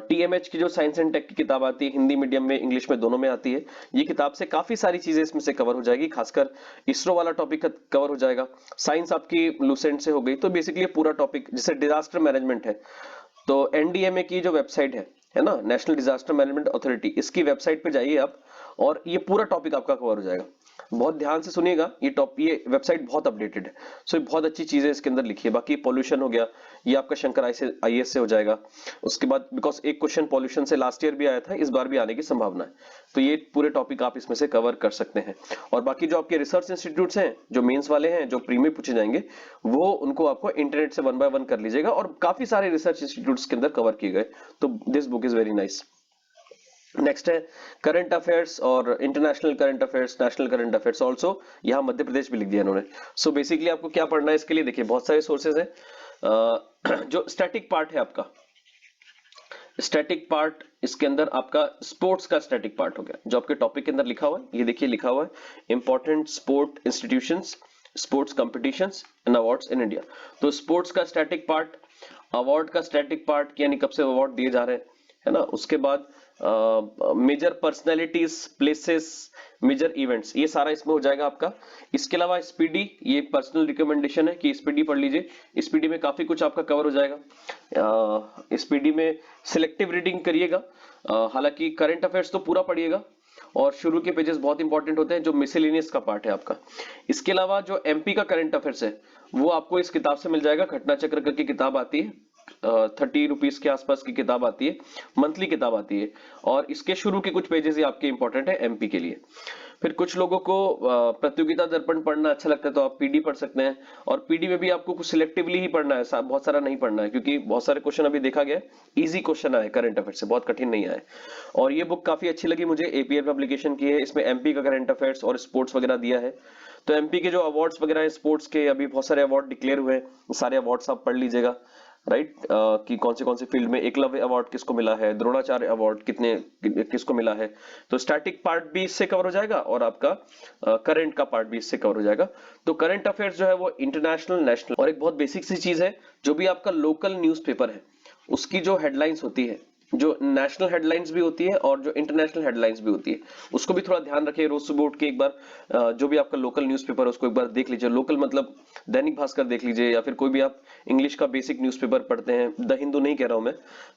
TMH की जो साइंस एंड टेक की किताब आती है, हिंदी मीडियम में इंग्लिश में दोनों में आती है, ये किताब से काफी सारी चीजें इसमें से कवर हो जाएगी, खासकर इसरो वाला टॉपिक कवर हो जाएगा। साइंस आपकी लूसेंट से हो गई, तो बेसिकली पूरा टॉपिक, जैसे डिजास्टर मैनेजमेंट है तो NDMA की जो वेबसाइट है ना, नेशनल डिजास्टर मैनेजमेंट अथॉरिटी, इसकी वेबसाइट पे जाइए आप और ये पूरा टॉपिक आपका कवर हो जाएगा। बहुत ध्यान से सुनिएगा, ये वेबसाइट बहुत अपडेटेड है, सो बहुत अच्छी चीजें इसके अंदर लिखी है। बाकी पॉल्यूशन हो गया, ये आपका शंकर IAS से हो जाएगा। उसके बाद बिकॉज एक क्वेश्चन पॉल्यूशन से लास्ट ईयर भी आया था, इस बार भी आने की संभावना है, तो ये पूरे टॉपिक आप इसमें से कवर कर सकते हैं। और बाकी जो आपके रिसर्च इंस्टीट्यूट्स हैं, जो मेंस वाले हैं, जो प्री में पूछे जाएंगे, वो उनको आपको इंटरनेट से 1 बाय 1 कर लीजिएगा, और काफी सारे रिसर्च इंस्टीट्यूट्स के अंदर कवर किए गए, तो this book is very nice. Next है करंट अफेयर्स और international current affairs, national current affairs also, यहाँ मध्य प्रदेश भी लिख दिया इन्होंने। सो बेसिकली आपको क्या पढ़ना है इसके लिए, देखिए बहुत सारे सोर्सेज हैं। जो स्टैटिक पार्ट है आपका, स्टैटिक पार्ट, इसके अंदर आपका स्पोर्ट्स का स्टैटिक पार्ट हो गया, जो आपके टॉपिक के अंदर लिखा हुआ है, ये देखिए लिखा हुआ है important sport institutions, sports competitions and awards in India. तो स्पोर्ट्स का स्टैटिक पार्ट, अवार्ड का स्टैटिक पार्ट, यानी कब से अवार्ड दिए जा रहे हैं, है ना। उसके बाद major personalities, places, major events, ये सारा इसमें हो जाएगा आपका। इसके अलावा स्पीडी, ये पर्सनल रिकमेंडेशन है कि स्पीडी पढ़ लीजिए, स्पीडी में काफी कुछ आपका कवर हो जाएगा। स्पीडी में सिलेक्टिव रीडिंग करिएगा, हालांकि करंट अफेयर्स तो पूरा पढ़िएगा, और शुरू के पेजेस बहुत इंपॉर्टेंट होते हैं, जो मिसलेनियस का पार्ट है आपका। इसके अलावा जो MP का करंट अफेयर्स है वो आपको इस किताब से मिल जाएगा, घटना चक्र करके किताब आती है, 30 रुपीज के आसपास की किताब आती है, मंथली किताब आती है, और इसके शुरू के कुछ पेजेस ही आपके इंपॉर्टेंट है MP के लिए। फिर कुछ लोगों को प्रतियोगिता दर्पण पढ़ना अच्छा लगता है, तो आप PD पढ़ सकते हैं, और PD में भी आपको कुछ सिलेक्टिवली ही पढ़ना है, बहुत सारा नहीं पढ़ना है, क्योंकि बहुत सारे क्वेश्चन अभी देखा गया इजी क्वेश्चन आए करंट अफेयर से, बहुत कठिन नहीं आए। और ये बुक काफी अच्छी लगी मुझे, APL पब्लिकेशन की है, इसमें MP का करंट अफेयर्स और स्पोर्ट्स वगैरह दिया है। तो MP के जो अवार्ड्स वगैरह है स्पोर्ट्स के, अभी बहुत सारे अवार्ड डिक्लेयर हुए हैं, सारे अवार्ड्स आप पढ़ लीजिएगा, राइट, कि कौन से फील्ड में एकलव्य अवार्ड किसको मिला है, द्रोणाचार्य अवार्ड किसको मिला है। तो स्टैटिक पार्ट भी इससे कवर हो जाएगा, और आपका करंट का पार्ट भी इससे कवर हो जाएगा। तो करंट अफेयर्स जो है वो इंटरनेशनल, नेशनल, और एक बहुत बेसिक सी चीज है, जो भी आपका लोकल न्यूज़पेपर है उसकी जो हेडलाइंस होती है, जो नेशनल हेडलाइंस भी होती है और जो इंटरनेशनल हेडलाइंस भी होती है, उसको भी थोड़ा ध्यान रखिए। रोज सुबह उठ के एक बार जो भी आपका लोकल न्यूज़पेपर है उसको एक बार देख लीजिए। लोकल मतलब दैनिक भास्कर देख लीजिए, या फिर कोई भी आप इंग्लिश का बेसिक न्यूज़पेपर पढ़ते हैं, द हिंदू नहीं कह रहा हूं मैं,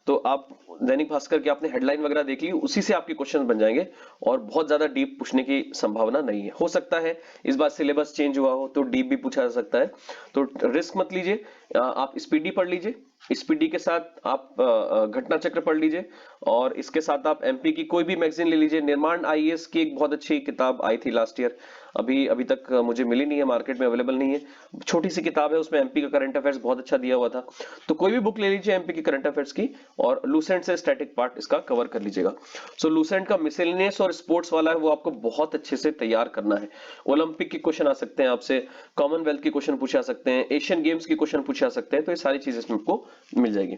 तो आप दैनिक भास्कर की आपने हेडलाइन वगैरह देख ली, उसी से आपके क्वेश्चन बन जाएंगे और बहुत ज्यादा डीप पूछने की संभावना नहीं है। हो सकता है इस बार सिलेबस चेंज हुआ हो तो डीप भी पूछा जा सकता है, तो रिस्क मत लीजिए। आप स्पीडी पढ़ लीजिए, स्पीडी के साथ आप घटना चक्र पढ़ लीजिए, और इसके साथ आप एमपी की कोई भी मैगजीन ले लीजिए। निर्माण आईएएस की एक बहुत अच्छी किताब आई थी लास्ट ईयर, अभी अभी तक मुझे मिली नहीं है, मार्केट में अवेलेबल नहीं है। छोटी सी किताब है, उसमें एमपी का करंट अफेयर्स बहुत अच्छा दिया हुआ था। तो कोई भी बुक ले लीजिए एमपी की करंट अफेयर्स की, और लूसेंट से स्टैटिक पार्ट इसका कवर कर लीजिएगा। सो लूसेंट का मिसलेनियस और स्पोर्ट्स वाला है, वो आपको बहुत अच्छे से तैयार करना है। ओलंपिक के क्वेश्चन आ सकते हैं आपसे, कॉमनवेल्थ के क्वेश्चन पूछे जा सकते हैं, एशियन गेम्स के क्वेश्चन पूछे जा सकते हैं, तो ये सारी चीजें इसमें आपको मिल जाएगी।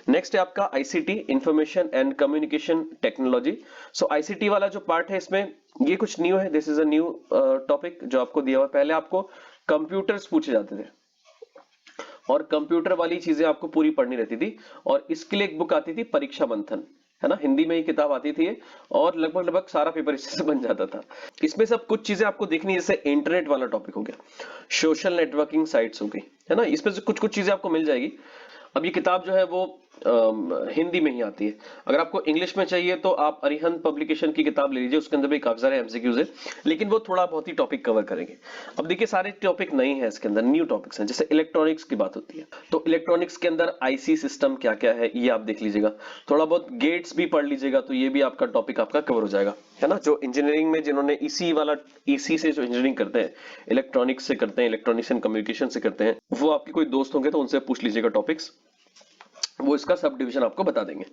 नेक्स्ट है आपका ICT, information and communication technology. So ICT वाला जो पार्ट है इसमें ये कुछ न्यू है, this is a new topic जो आपको दिया हुआ है। पहले आपको कंप्यूटर्स पूछे जाते थे और कंप्यूटर वाली चीजें आपको पूरी पढ़नी रहती थी, और इसके लिए एक बुक आती थी परीक्षा मंथन, है ना, हिंदी में ही किताब आती थी और लगभग लगभग सारा पेपर इससे से बन जाता था। इसमें सब कुछ चीजें आपको देखनी, जैसे इंटरनेट वाला टॉपिक हो गया, सोशल नेटवर्किंग साइट्स हो गई, है ना, इसमें से कुछ कुछ चीजें आपको मिल जाएगी। अब ये किताब जो है वो हिंदी में ही आती है। अगर आपको इंग्लिश में चाहिए तो आप अरिहंत पब्लिकेशन की किताब ले लीजिए, उसके अंदर भी काफी सारे एमसीक्यूज है, लेकिन वो थोड़ा बहुत ही टॉपिक कवर करेंगे। अब देखिए सारे टॉपिक नहीं है इसके अंदर, न्यू टॉपिक्स हैं। जैसे इलेक्ट्रॉनिक्स की बात होती है तो इलेक्ट्रॉनिक्स के अंदर आईसी सिस्टम क्या क्या है ये आप देख लीजिएगा। थोड़ा बहुत गेट्स भी पढ़ लीजिएगा, तो ये भी आपका टॉपिक आपका कवर हो जाएगा, है ना। जो इंजीनियरिंग में जिन्होंने ईसी वाला, ईसी से जो इंजीनियरिंग करते हैं, इलेक्ट्रॉनिक्स से करते हैं, इलेक्ट्रॉनिक्स एंड कम्युनिकेशन से करते हैं, वो आपके कोई दोस्त होंगे तो उनसे पूछ लीजिएगा टॉपिक्स, वो इसका सब डिवीजन आपको बता देंगे।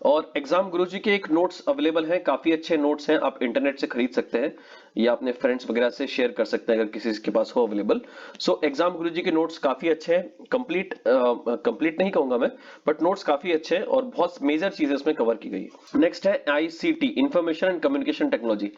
और एग्जाम गुरुजी के एक नोट्स अवेलेबल हैं, काफी अच्छे नोट्स हैं, आप इंटरनेट से खरीद सकते हैं या अपने फ्रेंड्स वगैरह से शेयर कर सकते हैं अगर किसी के पास हो अवेलेबल। सो एग्जाम गुरुजी के नोट्स काफी अच्छे हैं, कंप्लीट नहीं कहूंगा मैं, बट नोट्स काफी अच्छे हैं और बहुत मेजर चीजें इसमें कवर की गई है। नेक्स्ट है ICT, information and communication technology.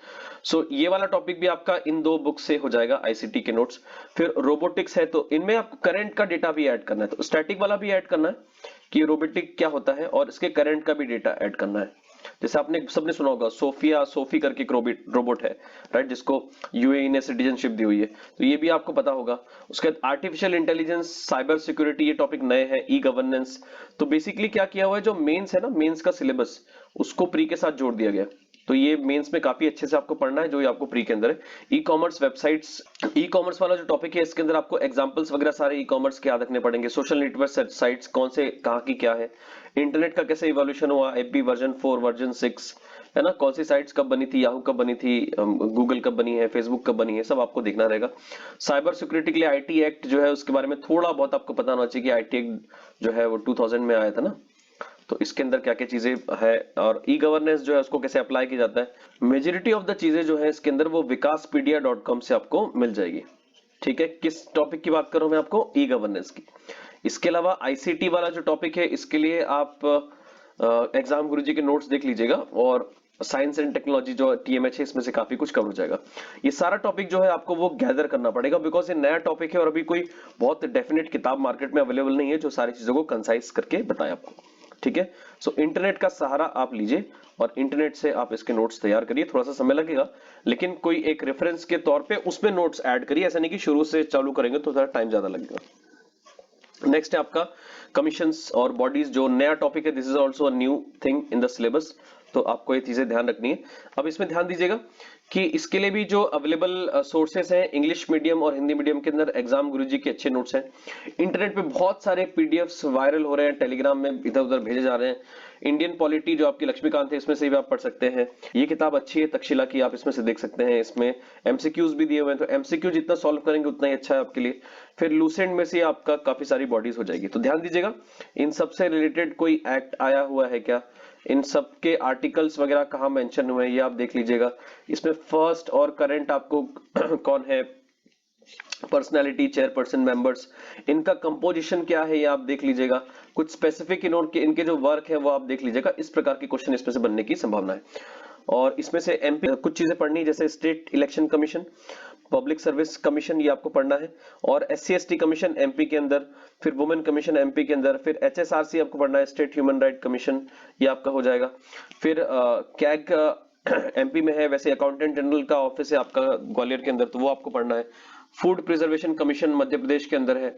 So ये वाला टॉपिक भी आपका इन दो बुक से हो जाएगा, आईसीटी के नोट्स। फिर रोबोटिक्स है, तो इनमें आपको करंट का डेटा भी ऐड करना है, तो स्टैटिक वाला भी ऐड करना है कि रोबोटिक क्या होता है, और इसके करंट का भी डेटा ऐड करना है। जैसे आपने सबने सुना होगा सोफी करके एक रोबोट है, राइट, जिसको यूएई ने सिटीजनशिप दी हुई है, तो ये भी आपको पता होगा। उसके बाद आर्टिफिशियल इंटेलिजेंस, साइबर सिक्योरिटी, ये टॉपिक नए हैं, ई गवर्नेंस। तो बेसिकली क्या किया हुआ है, जो मेंस है ना, मेंस का सिलेबस उसको प्री के साथ जोड़ दिया गया, तो ये मेंस में काफी अच्छे से आपको पढ़ना है, जो ये आपको प्री के अंदर है। E commerce websites, e commerce वाला जो टॉपिक है इसके अंदर आपको एग्जांपल्स वगैरह सारे ई कॉमर्स के याद रखने पड़ेंगे। सोशल नेटवर्क साइट्स कौन से कहाँ की क्या है, इंटरनेट का कैसे इवोल्यूशन हुआ, एपी वर्जन 4 वर्जन 6, है ना, कौन सी साइट्स कब बनी थी, याहू कब बनी थी, गूगल कब बनी है, फेसबुक कब बनी है, सब आपको देखना रहेगा। साइबर सिक्योरिटी के लिए आईटी एक्ट जो है उसके बारे में थोड़ा बहुत आपको पता होना चाहिए कि आईटी एक्ट जो है वो 2000 में आया था ना, तो इसके अंदर क्या क्या चीजें है, और ई गवर्नेंस जो है उसको कैसे अप्लाई किया जाता है। मेजोरिटी ऑफ द चीजें जो है इसके अंदर वो विकासपीडिया.com से आपको मिल जाएगी। ठीक है, किस टॉपिक की बात करूं मैं आपको, ई गवर्नेंस की। इसके अलावा आईसीटी वाला जो टॉपिक है इसके लिए आप एग्जाम गुरुजी के नोट्स देख लीजिएगा, और साइंस एंड टेक्नोलॉजी जो टीएमएच है इसमें से काफी कुछ कवर हो जाएगा। ये सारा टॉपिक जो है आपको वो गैदर करना पड़ेगा, बिकॉज ये नया टॉपिक है और अभी कोई बहुत डेफिनेट किताब मार्केट में अवेलेबल नहीं है जो सारी चीजों को कंसाइज करके बताए आपको। ठीक है, सो इंटरनेट का सहारा आप लीजिए और इंटरनेट से आप इसके नोट्स तैयार करिए। थोड़ा सा समय लगेगा, लेकिन कोई एक रेफरेंस के तौर पे उसमें नोट्स ऐड करिए, ऐसा नहीं कि शुरू से चालू करेंगे तो थोड़ा टाइम ज्यादा लगेगा। नेक्स्ट है आपका कमीशंस और बॉडीज, जो नया टॉपिक है, this is also a new thing in the syllabus, तो आपको ये चीजें ध्यान रखनी है। अब इसमें ध्यान दीजिएगा कि इसके लिए भी जो अवेलेबल सोर्सेस हैं, इंग्लिश मीडियम और हिंदी मीडियम के अंदर एग्जाम गुरुजी के अच्छे नोट्स हैं। इंटरनेट पे बहुत सारे पीडीएफ्स वायरल हो रहे हैं, टेलीग्राम में इधर उधर भेजे जा रहे हैं। इंडियन पॉलिटी जो आपकी लक्ष्मीकांत है, इसमें से भी आप पढ़ सकते हैं। ये किताब अच्छी है तक्षशिला की, आप इसमें से देख सकते हैं। इसमें एमसीक्यूज भी दिए हुए हैं, तो एमसीक्यू जितना सॉल्व करेंगे उतना ही अच्छा है आपके लिए। फिर लूसेंट में से आपका काफी सारी बॉडीज हो जाएगी, तो ध्यान दीजिएगा। इन सबसे रिलेटेड कोई एक्ट आया हुआ है क्या, इन सब के आर्टिकल्स वगैरह कहाँ मेंशन हुए हैं ये आप देख लीजिएगा। इसमें फर्स्ट और करंट आपको कौन है, पर्सनालिटी, चेयरपर्सन, मेंबर्स, इनका कंपोजिशन क्या है ये आप देख लीजिएगा। कुछ स्पेसिफिक इनके जो वर्क है वो आप देख लीजिएगा। इस प्रकार के क्वेश्चन इसमें से बनने की संभावना है। और इसमें से एमपी कुछ चीजें पढ़नी, जैसे state election commission, public service commission ये आपको पढ़ना है, और SC/ST कमीशन एमपी के अंदर, फिर वुमेन कमीशन एमपी के अंदर, फिर HSRC आपको पढ़ना है, स्टेट ह्यूमन राइट कमीशन, ये आपका हो जाएगा। फिर कैग एमपी में है, वैसे अकाउंटेंट जनरल का ऑफिस है आपका ग्वालियर के अंदर, तो वो आपको पढ़ना है। Food preservation commission Madhya Pradesh के अंदर है,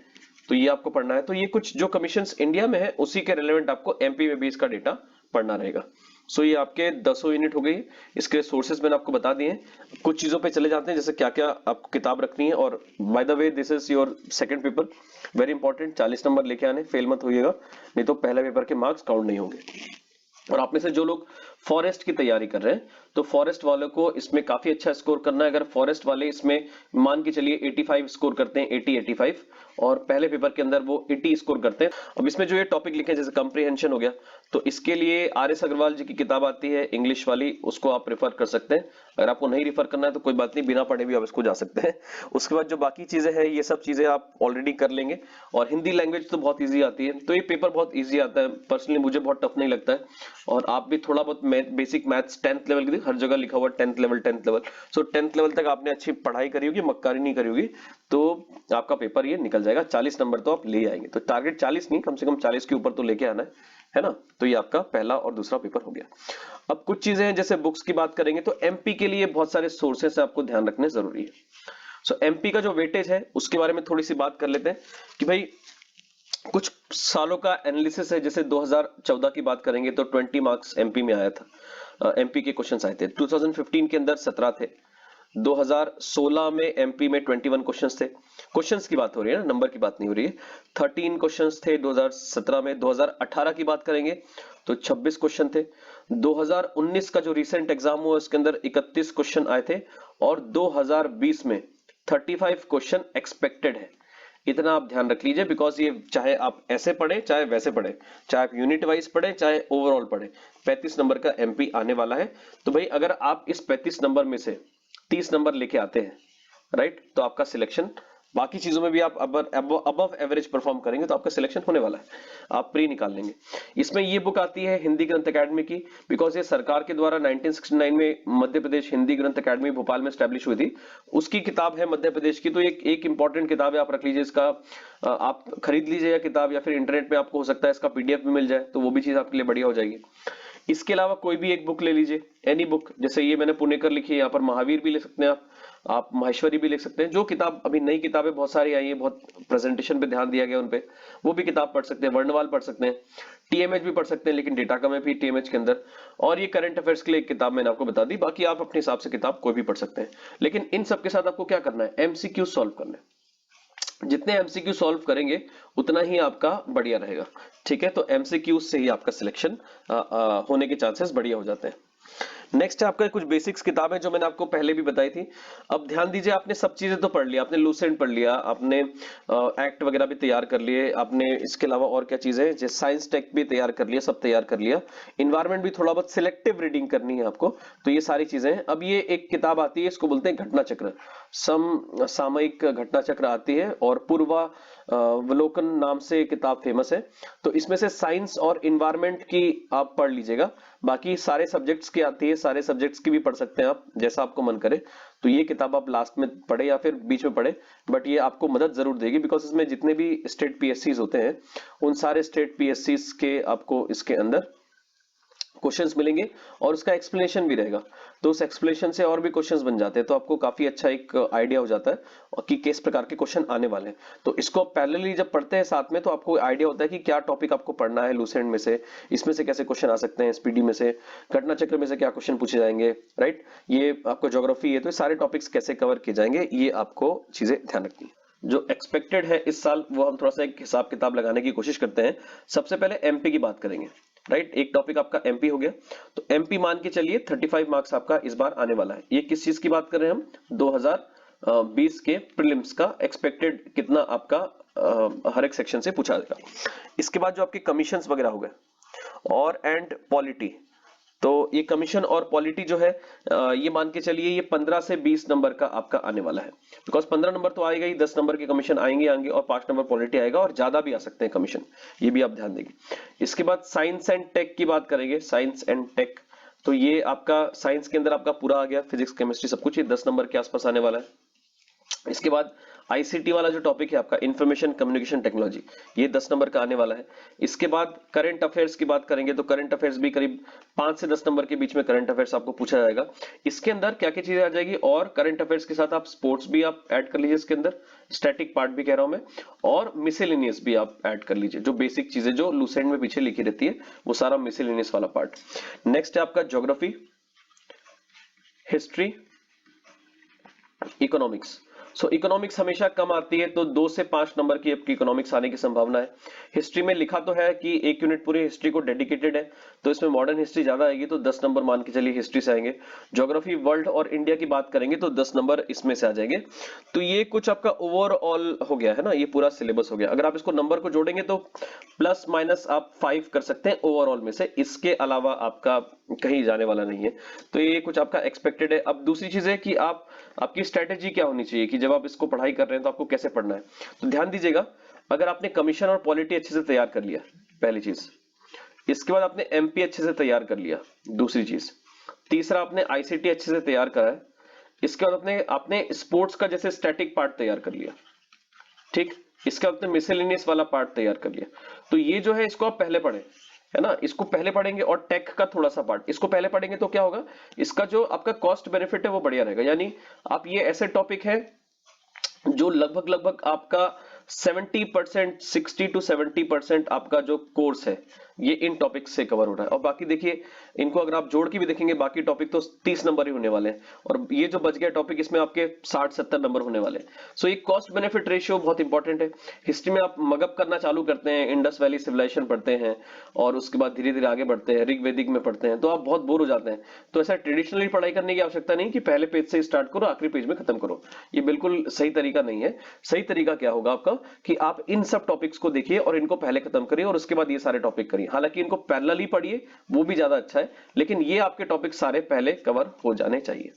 तो ये आपको पढ़ना है। तो ये कुछ जो कमीशंस इंडिया में है उसी के रिलेवेंट आपको एमपी में भी इसका डेटा पढ़ना रहेगा। सो ये आपके 10 यूनिट हो गई। इसके सोर्सेज मैंने आपको बता दिए। कुछ चीजों पे चले जाते हैं, जैसे क्या क्या आपको किताब रखनी है। और by the way this is your second paper, very important, 40 number लेके आने, फेल मत होइएगा, नहीं तो पहले पेपर के मार्क्स काउंट नहीं होंगे। और आप में से जो लोग फॉरेस्ट की तैयारी कर रहे हैं, तो फॉरेस्ट वालों को इसमें काफी अच्छा स्कोर करना है। अगर फॉरेस्ट वाले इसमें मान के चलिए 85 स्कोर करते हैं, 85, और पहले पेपर के अंदर वो 80 स्कोर करते हैं। अब इसमें जो ये टॉपिक लिखे हैं जैसे कंप्रीहेंशन हो गया, तो इसके लिए RS अग्रवाल जी की किताब आती है इंग्लिश वाली, उसको आप रेफर कर सकते हैं। अगर आपको नहीं रेफर करना है तो कोई बात नहीं, बिना पढ़े भी आप इसको जा सकते हैं। उसके बाद जो बाकी चीजें हैं ये सब चीजें आप ऑलरेडी कर लेंगे। और हिंदी लैंग्वेज तो बहुत ईजी आती है, तो ये पेपर बहुत ईजी आता है, पर्सनली मुझे बहुत टफ नहीं लगता है। और आप भी थोड़ा बहुत बेसिक मैथ्स 10th लेवल की, हर जगह लिखा हुआ 10th लेवल। सो 10th लेवल तक आपने अच्छी पढ़ाई करी होगी, मक्कारी नहीं करी होगी, तो आपका पेपर ये निकल जाएगा। 40 नंबर तो आप ले आएंगे। तो टारगेट 40 नहीं, कम से कम 40 के ऊपर तो लेके आना है ना। तो ये आपका पहला और दूसरा पेपर हो गया। अब कुछ चीजें हैं, जैसे बुक्स की बात करेंगे तो एमपी के लिए बहुत सारे सोर्सेस आपको ध्यान रखने जरूरी है। सो एमपी का जो वेटेज है उसके बारे में थोड़ी सी बात कर लेते हैं कि भाई कुछ सालों का एनालिसिस है। जैसे 2014 की बात करेंगे तो 20 मार्क्स एमपी में आया था, एमपी के क्वेश्चंस आए थे। 2015 के अंदर 17 थे। 2016 में एमपी में 21 क्वेश्चंस थे। क्वेश्चंस की बात हो रही है ना, नंबर की बात नहीं हो रही है। 13 क्वेश्चंस थे 2017 में। 2018 की बात करेंगे तो 26 क्वेश्चन थे। 2019 का जो रिसेंट एग्जाम हुआ उसके अंदर 31 क्वेश्चन आए थे। और 2020 में 35 क्वेश्चन एक्सपेक्टेड है। इतना आप ध्यान रख लीजिए, बिकॉज ये चाहे आप ऐसे पढ़े चाहे वैसे पढ़े, चाहे आप यूनिट वाइज पढ़े चाहे ओवरऑल पढ़े, 35 नंबर का एमपी आने वाला है। तो भाई अगर आप इस 35 नंबर में से 30 नंबर लेके आते हैं, राइट, तो आपका सिलेक्शन, बाकी चीजों में भी आप अबव एवरेज परफॉर्म करेंगे तो आपका सिलेक्शन होने वाला है, आप प्री निकाल लेंगे। इसमें ये बुक आती है हिंदी ग्रंथ अकेडमी की, बिकॉज ये सरकार के द्वारा 1969 में मध्य प्रदेश हिंदी ग्रंथ अकेडमी भोपाल में स्टैब्लिश हुई थी, उसकी किताब है मध्य प्रदेश की। तो एक इंपॉर्टेंट किताब है, आप रख लीजिए इसका। आप खरीद लीजिएगा किताब, या फिर इंटरनेट पे आपको हो सकता है इसका PDF भी मिल जाए, तो वो भी चीज आपके लिए बढ़िया हो जाएगी। इसके अलावा कोई भी एक बुक ले लीजिए, एनी बुक, जैसे ये मैंने पुणेकर लिखी है, यहाँ पर महावीर भी ले सकते हैं आप माहेश्वरी भी लिख सकते हैं। जो किताब अभी नई किताबें बहुत सारी आई है, बहुत प्रेजेंटेशन पे ध्यान दिया गया उन पे, वो भी किताब पढ़ सकते हैं। वर्णवाल पढ़ सकते हैं, TMH भी पढ़ सकते हैं, लेकिन डेटा कम है भी TMH के अंदर। और ये करंट अफेयर्स के लिए एक किताब मैंने आपको बता दी, बाकी आप अपने हिसाब से किताब कोई भी पढ़ सकते हैं। लेकिन इन सब के साथ आपको क्या करना है, MCQ सॉल्व करना है। जितने MCQ सॉल्व करेंगे उतना ही आपका बढ़िया रहेगा, ठीक है। तो MCQ से ही आपका सिलेक्शन होने के चांसेस बढ़िया हो जाते हैं। नेक्स्ट है आपका कुछ बेसिक्स किताब है जो मैंने आपको पहले भी बताई थी। अब ध्यान दीजिए, आपने सब चीजें तो पढ़ लिया, आपने लूसेंट पढ़ लिया, आपने एक्ट वगैरह भी तैयार कर लिए, आपने इसके अलावा और क्या चीजें, जैसे साइंस टेक भी तैयार कर लिया, सब तैयार कर लिया। इन्वायरमेंट भी थोड़ा बहुत सिलेक्टिव रीडिंग करनी है आपको, तो ये सारी चीजें हैं। अब ये एक किताब आती है, इसको बोलते हैं घटना चक्र, सामयिक घटना चक्र आती है, और पूर्वा अवलोकन नाम से किताब फेमस है। तो इसमें से साइंस और इन्वायरमेंट की आप पढ़ लीजिएगा, बाकी सारे सब्जेक्ट्स की आती है, सारे सब्जेक्ट्स की भी पढ़ सकते हैं आप, जैसा आपको मन करे। तो ये किताब आप लास्ट में पढ़े या फिर बीच में पढ़े, बट ये आपको मदद जरूर देगी, बिकॉज इसमें जितने भी स्टेट PSCs होते हैं उन सारे स्टेट PSCs के आपको इसके अंदर क्वेश्चंस मिलेंगे, और उसका एक्सप्लेनेशन भी रहेगा। तो उस एक्सप्लेनेशन से और भी क्वेश्चंस बन जाते हैं, तो आपको काफी अच्छा एक आइडिया हो जाता है कि किस प्रकार के क्वेश्चन आने वाले हैं। तो इसको पैरेलली जब पढ़ते हैं साथ में, तो आपको आइडिया होता है कि क्या टॉपिक आपको पढ़ना है लूसेंट में से, इसमें से कैसे क्वेश्चन आ सकते हैं, SPD में से, घटना चक्र में से क्या क्वेश्चन पूछे जाएंगे, राइट। ये आपको ज्योग्राफी है, तो सारे टॉपिक्स कैसे कवर किए जाएंगे, ये आपको चीजें ध्यान रखनी है। जो एक्सपेक्टेड है इस साल, वो हम थोड़ा सा एक हिसाब किताब लगाने की कोशिश करते हैं। सबसे पहले MP की बात करेंगे, राइट। एक टॉपिक आपका MP हो गया, तो MP मान के चलिए 35 मार्क्स आपका इस बार आने वाला है। ये किस चीज की बात कर रहे हैं हम, 2020 के प्रीलिम्स का एक्सपेक्टेड कितना आपका हर एक सेक्शन से पूछा जाएगा। इसके बाद जो आपके कमीशंस वगैरह हो गए, और एंड पॉलिटी, तो ये कमीशन और पॉलिटी जो है, ये मान के चलिए ये 15 से 20 नंबर का आपका आने वाला है, बिकॉज 15 नंबर तो आएगा ही, 10 नंबर के कमीशन आएंगे और 5 नंबर पॉलिटी आएगा, और ज्यादा भी आ सकते हैं कमीशन, ये भी आप ध्यान देंगे। इसके बाद साइंस एंड टेक की बात करेंगे, साइंस एंड टेक, तो ये आपका साइंस के अंदर आपका पूरा आ गया, फिजिक्स केमिस्ट्री सब कुछ, ये 10 नंबर के आसपास आने वाला है। इसके बाद आईसीटी वाला जो टॉपिक है आपका इंफॉर्मेशन कम्युनिकेशन टेक्नोलॉजी, ये 10 नंबर का आने वाला है। इसके बाद करंट अफेयर्स की बात करेंगे तो करंट अफेयर्स भी करीब 5 से 10 नंबर के बीच में करंट अफेयर्स आपको पूछा जाएगा। इसके अंदर क्या क्या चीजें आ जाएगी, और करंट अफेयर्स के साथ आप स्पोर्ट्स भी आप ऐड कर लीजिए इसके अंदर, स्टैटिक पार्ट भी कह रहा हूं मैं, और मिसेलेनियस भी आप ऐड कर लीजिए, जो बेसिक चीजें जो लूसेंट में पीछे लिखी रहती है वो सारा मिसेलेनियस वाला पार्ट। नेक्स्ट है आपका ज्योग्राफी, हिस्ट्री, इकोनॉमिक्स। सो इकोनॉमिक्स हमेशा कम आती है, तो 2 से 5 नंबर की आपकी इकोनॉमिक्स आने की संभावना है। हिस्ट्री में लिखा तो है कि 1 यूनिट पूरी हिस्ट्री को डेडिकेटेड है, तो इसमें मॉडर्न हिस्ट्री ज्यादा आएगी, तो 10 नंबर मान के चलिए हिस्ट्री से आएंगे। ज्योग्राफी वर्ल्ड और इंडिया की बात करेंगे तो 10 नंबर इसमें से आ जाएंगे। तो ये कुछ आपका ओवरऑल हो गया है ना, ये पूरा सिलेबस हो गया। अगर आप इसको नंबर को जोड़ेंगे तो प्लस माइनस आप 5 कर सकते हैं ओवरऑल में से, इसके अलावा आपका कहीं जाने वाला नहीं है। तो ये कुछ आपका एक्सपेक्टेड है। अब दूसरी चीज है कि आपकी स्ट्रेटेजी क्या होनी चाहिए कि जब आप इसको पढ़ाई कर रहे हैं तो आपको कैसे पढ़ना है। तो ध्यान दीजिएगा, अगर आपने कमीशन और पॉलिटी अच्छे से तैयार कर लिया, पहली चीज, इसके बाद आपने एमपी अच्छे से तैयार कर लिया, दूसरी चीज, तीसरा आपने आईसीटी अच्छे से तैयार करा है, इसके बाद आपने आपने स्पोर्ट्स का जैसे स्टैटिक पार्ट तैयार कर लिया, ठीक, इसके बाद आपने मिसेलेनियस वाला पार्ट तैयार कर लिया। तो ये जो है इसको आप पहले पढ़े, है ना, इसको पहले पढ़ेंगे, और टेक का थोड़ा सा पार्ट इसको पहले पढ़ेंगे तो क्या होगा, इसका जो आपका कॉस्ट बेनिफिट है वो बढ़िया रहेगा। यानी आप ये ऐसे टॉपिक है जो लगभग लगभग आपका 70%, 60 to 70% आपका जो कोर्स है ये इन टॉपिक से कवर हो रहा है। और बाकी देखिए, इनको अगर आप जोड़ के भी देखेंगे बाकी टॉपिक तो 30 नंबर ही होने वाले हैं, और ये जो बच गया टॉपिक इसमें आपके 60-70 नंबर होने वाले हैं। सो ये कॉस्ट बेनिफिट रेशियो बहुत इंपॉर्टेंट है। हिस्ट्री में आप मगअप करना चालू करते हैं, इंडस वैली सिविलाइजेशन पढ़ते हैं, और उसके बाद धीरे धीरे आगे बढ़ते हैं, ऋग वैदिक में पढ़ते हैं, तो आप बहुत बोर हो जाते हैं। तो ऐसा ट्रेडिशनली पढ़ाई करने की आवश्यकता नहीं कि पहले पेज से स्टार्ट करो आखिरी पेज में खत्म करो, ये बिल्कुल सही तरीका नहीं है। सही तरीका क्या होगा आपका कि आप इन सब टॉपिक्स को देखिए और इनको पहले खत्म करिए, और उसके बाद ये सारे टॉपिक करिए। हालांकि इनको पैरेलली पढ़िए वो भी ज्यादा अच्छा है, लेकिन ये आपके टॉपिक सारे पहले कवर हो जाने चाहिए।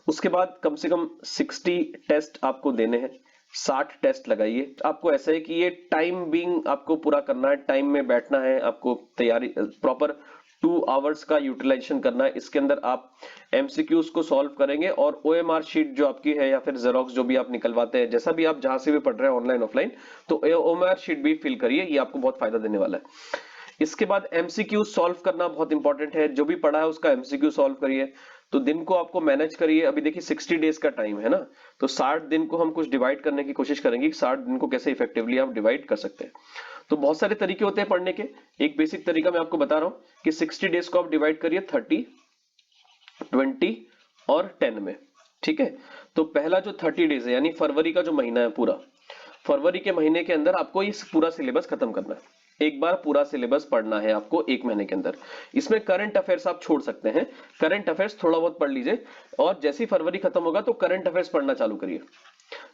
उसके बाद कम से कम 60 टेस्ट आपको देने हैं, 60 टेस्ट लगाइए। आपको ऐसा है कि ये टाइम बीइंग आपको पूरा करना है, टाइम में बैठना है, आपको तैयारी प्रॉपर 2 आवर्स का यूटिलाइजेशन करना है। इसके अंदर आप एमसीक्यूज को सॉल्व करेंगे, और ओएमआर शीट जो आपकी है या फिर जेरोक्स जो भी आप निकलवाते हैं, जैसा भी आप जहां से भी पढ़ रहे हैं ऑनलाइन ऑफलाइन, तो ओएमआर शीट भी फिल करिए, ये आपको बहुत फायदा देने वाला है। इसके बाद एमसीक्यू सॉल्व करना बहुत इंपॉर्टेंट है, जो भी पढ़ा है उसका एमसीक्यू सॉल्व करिए। तो दिन को आपको मैनेज करिए। अभी देखिए 60 डेज का टाइम है ना, तो 60 दिन को हम कुछ डिवाइड करने की कोशिश करेंगे कि 60 दिन को कैसे इफेक्टिवली आप डिवाइड कर सकते हैं। तो बहुत सारे तरीके होते हैं पढ़ने के। एक बेसिक तरीका मैं आपको बता रहा हूं कि 60 डेज को आप डिवाइड करिए 30, 20 और 10 में, ठीक है। तो पहला जो 30 डेज है यानी फरवरी का जो महीना है पूरा, फरवरी के महीने के अंदर आपको इस पूरा सिलेबस खत्म करना है। एक बार पूरा सिलेबस पढ़ना है आपको 1 महीने के अंदर। इसमें करंट अफेयर्स आप छोड़ सकते हैं, करंट अफेयर्स थोड़ा बहुत पढ़ लीजिए, और जैसे ही फरवरी खत्म होगा तो करंट अफेयर्स पढ़ना चालू करिए।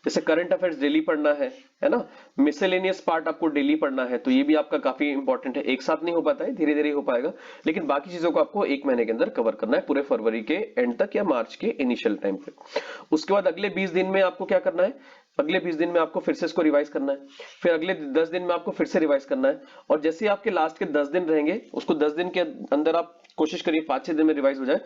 जैसे करंट अफेयर्स डेली पढ़ना है ना, मिसेलेनियस पार्ट आपको डेली पढ़ना है, तो ये भी आपका काफी इंपॉर्टेंट है। एक साथ नहीं हो पाता है, धीरे धीरे हो पाएगा, लेकिन बाकी चीजों को आपको 1 महीने के अंदर कवर करना है, पूरे फरवरी के एंड तक या मार्च के इनिशियल टाइम पे। उसके बाद अगले 20 दिन में आपको क्या करना है, अगले 20 दिन में आपको फिर से इसको रिवाइज करना है, फिर अगले 10 दिन में आपको फिर से रिवाइज करना है, और जैसे ही आपके लास्ट के 10 दिन रहेंगे उसको 10 दिन के अंदर आप कोशिश करिए 5-6 दिन में रिवाइज हो जाए।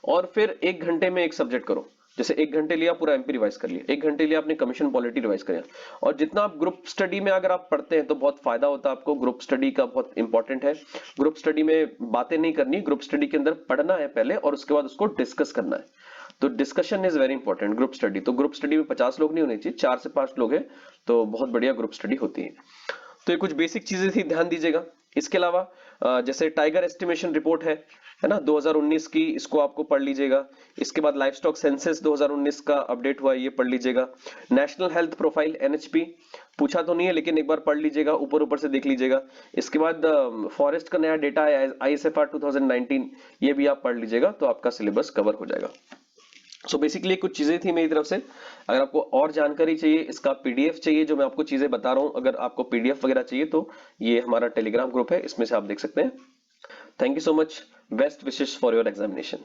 और फिर 1 घंटे में एक सब्जेक्ट करो, जैसे 1 घंटे लिया पूरा एमपी रिवाइज कर लिया, 1 घंटे लिया आपने कमीशन पॉलिटी रिवाइज कर लिया। और जितना आप ग्रुप स्टडी में अगर आप पढ़ते हैं तो बहुत फायदा होता है आपको, ग्रुप स्टडी का बहुत इंपॉर्टेंट है। ग्रुप स्टडी में बातें नहीं करनी, ग्रुप स्टडी के अंदर पढ़ना है पहले, और उसके बाद उसको डिस्कस करना है। तो discussion is very important group study. तो ग्रुप स्टडी में 50 लोग नहीं होने चाहिए, 4 से 5 लोग हैं, तो बहुत बढ़िया ग्रुप स्टडी होती है। तो ये कुछ बेसिक चीजें थी, ध्यान दीजिएगा। इसके अलावा जैसे टाइगर एस्टिमेशन रिपोर्ट है ना 2019 की, इसको आपको पढ़ लीजिएगा। इसके बाद लाइफ स्टॉक सेंसस 2019 का अपडेट हुआ है, ये पढ़ लीजिएगा। नेशनल हेल्थ प्रोफाइल एनएचपी पूछा तो नहीं है, लेकिन एक बार पढ़ लीजिएगा, ऊपर ऊपर से देख लीजिएगा। इसके बाद फॉरेस्ट का नया डेटा है आईएसएफआर 2019, ये भी आप पढ़ लीजिएगा, तो आपका सिलेबस कवर हो जाएगा। सो बेसिकली कुछ चीजें थी मेरी तरफ से। अगर आपको और जानकारी चाहिए, इसका पीडीएफ चाहिए जो मैं आपको चीजें बता रहा हूं, अगर आपको पीडीएफ वगैरह चाहिए तो ये हमारा टेलीग्राम ग्रुप है, इसमें से आप देख सकते हैं। Thank you so much, best wishes for your examination.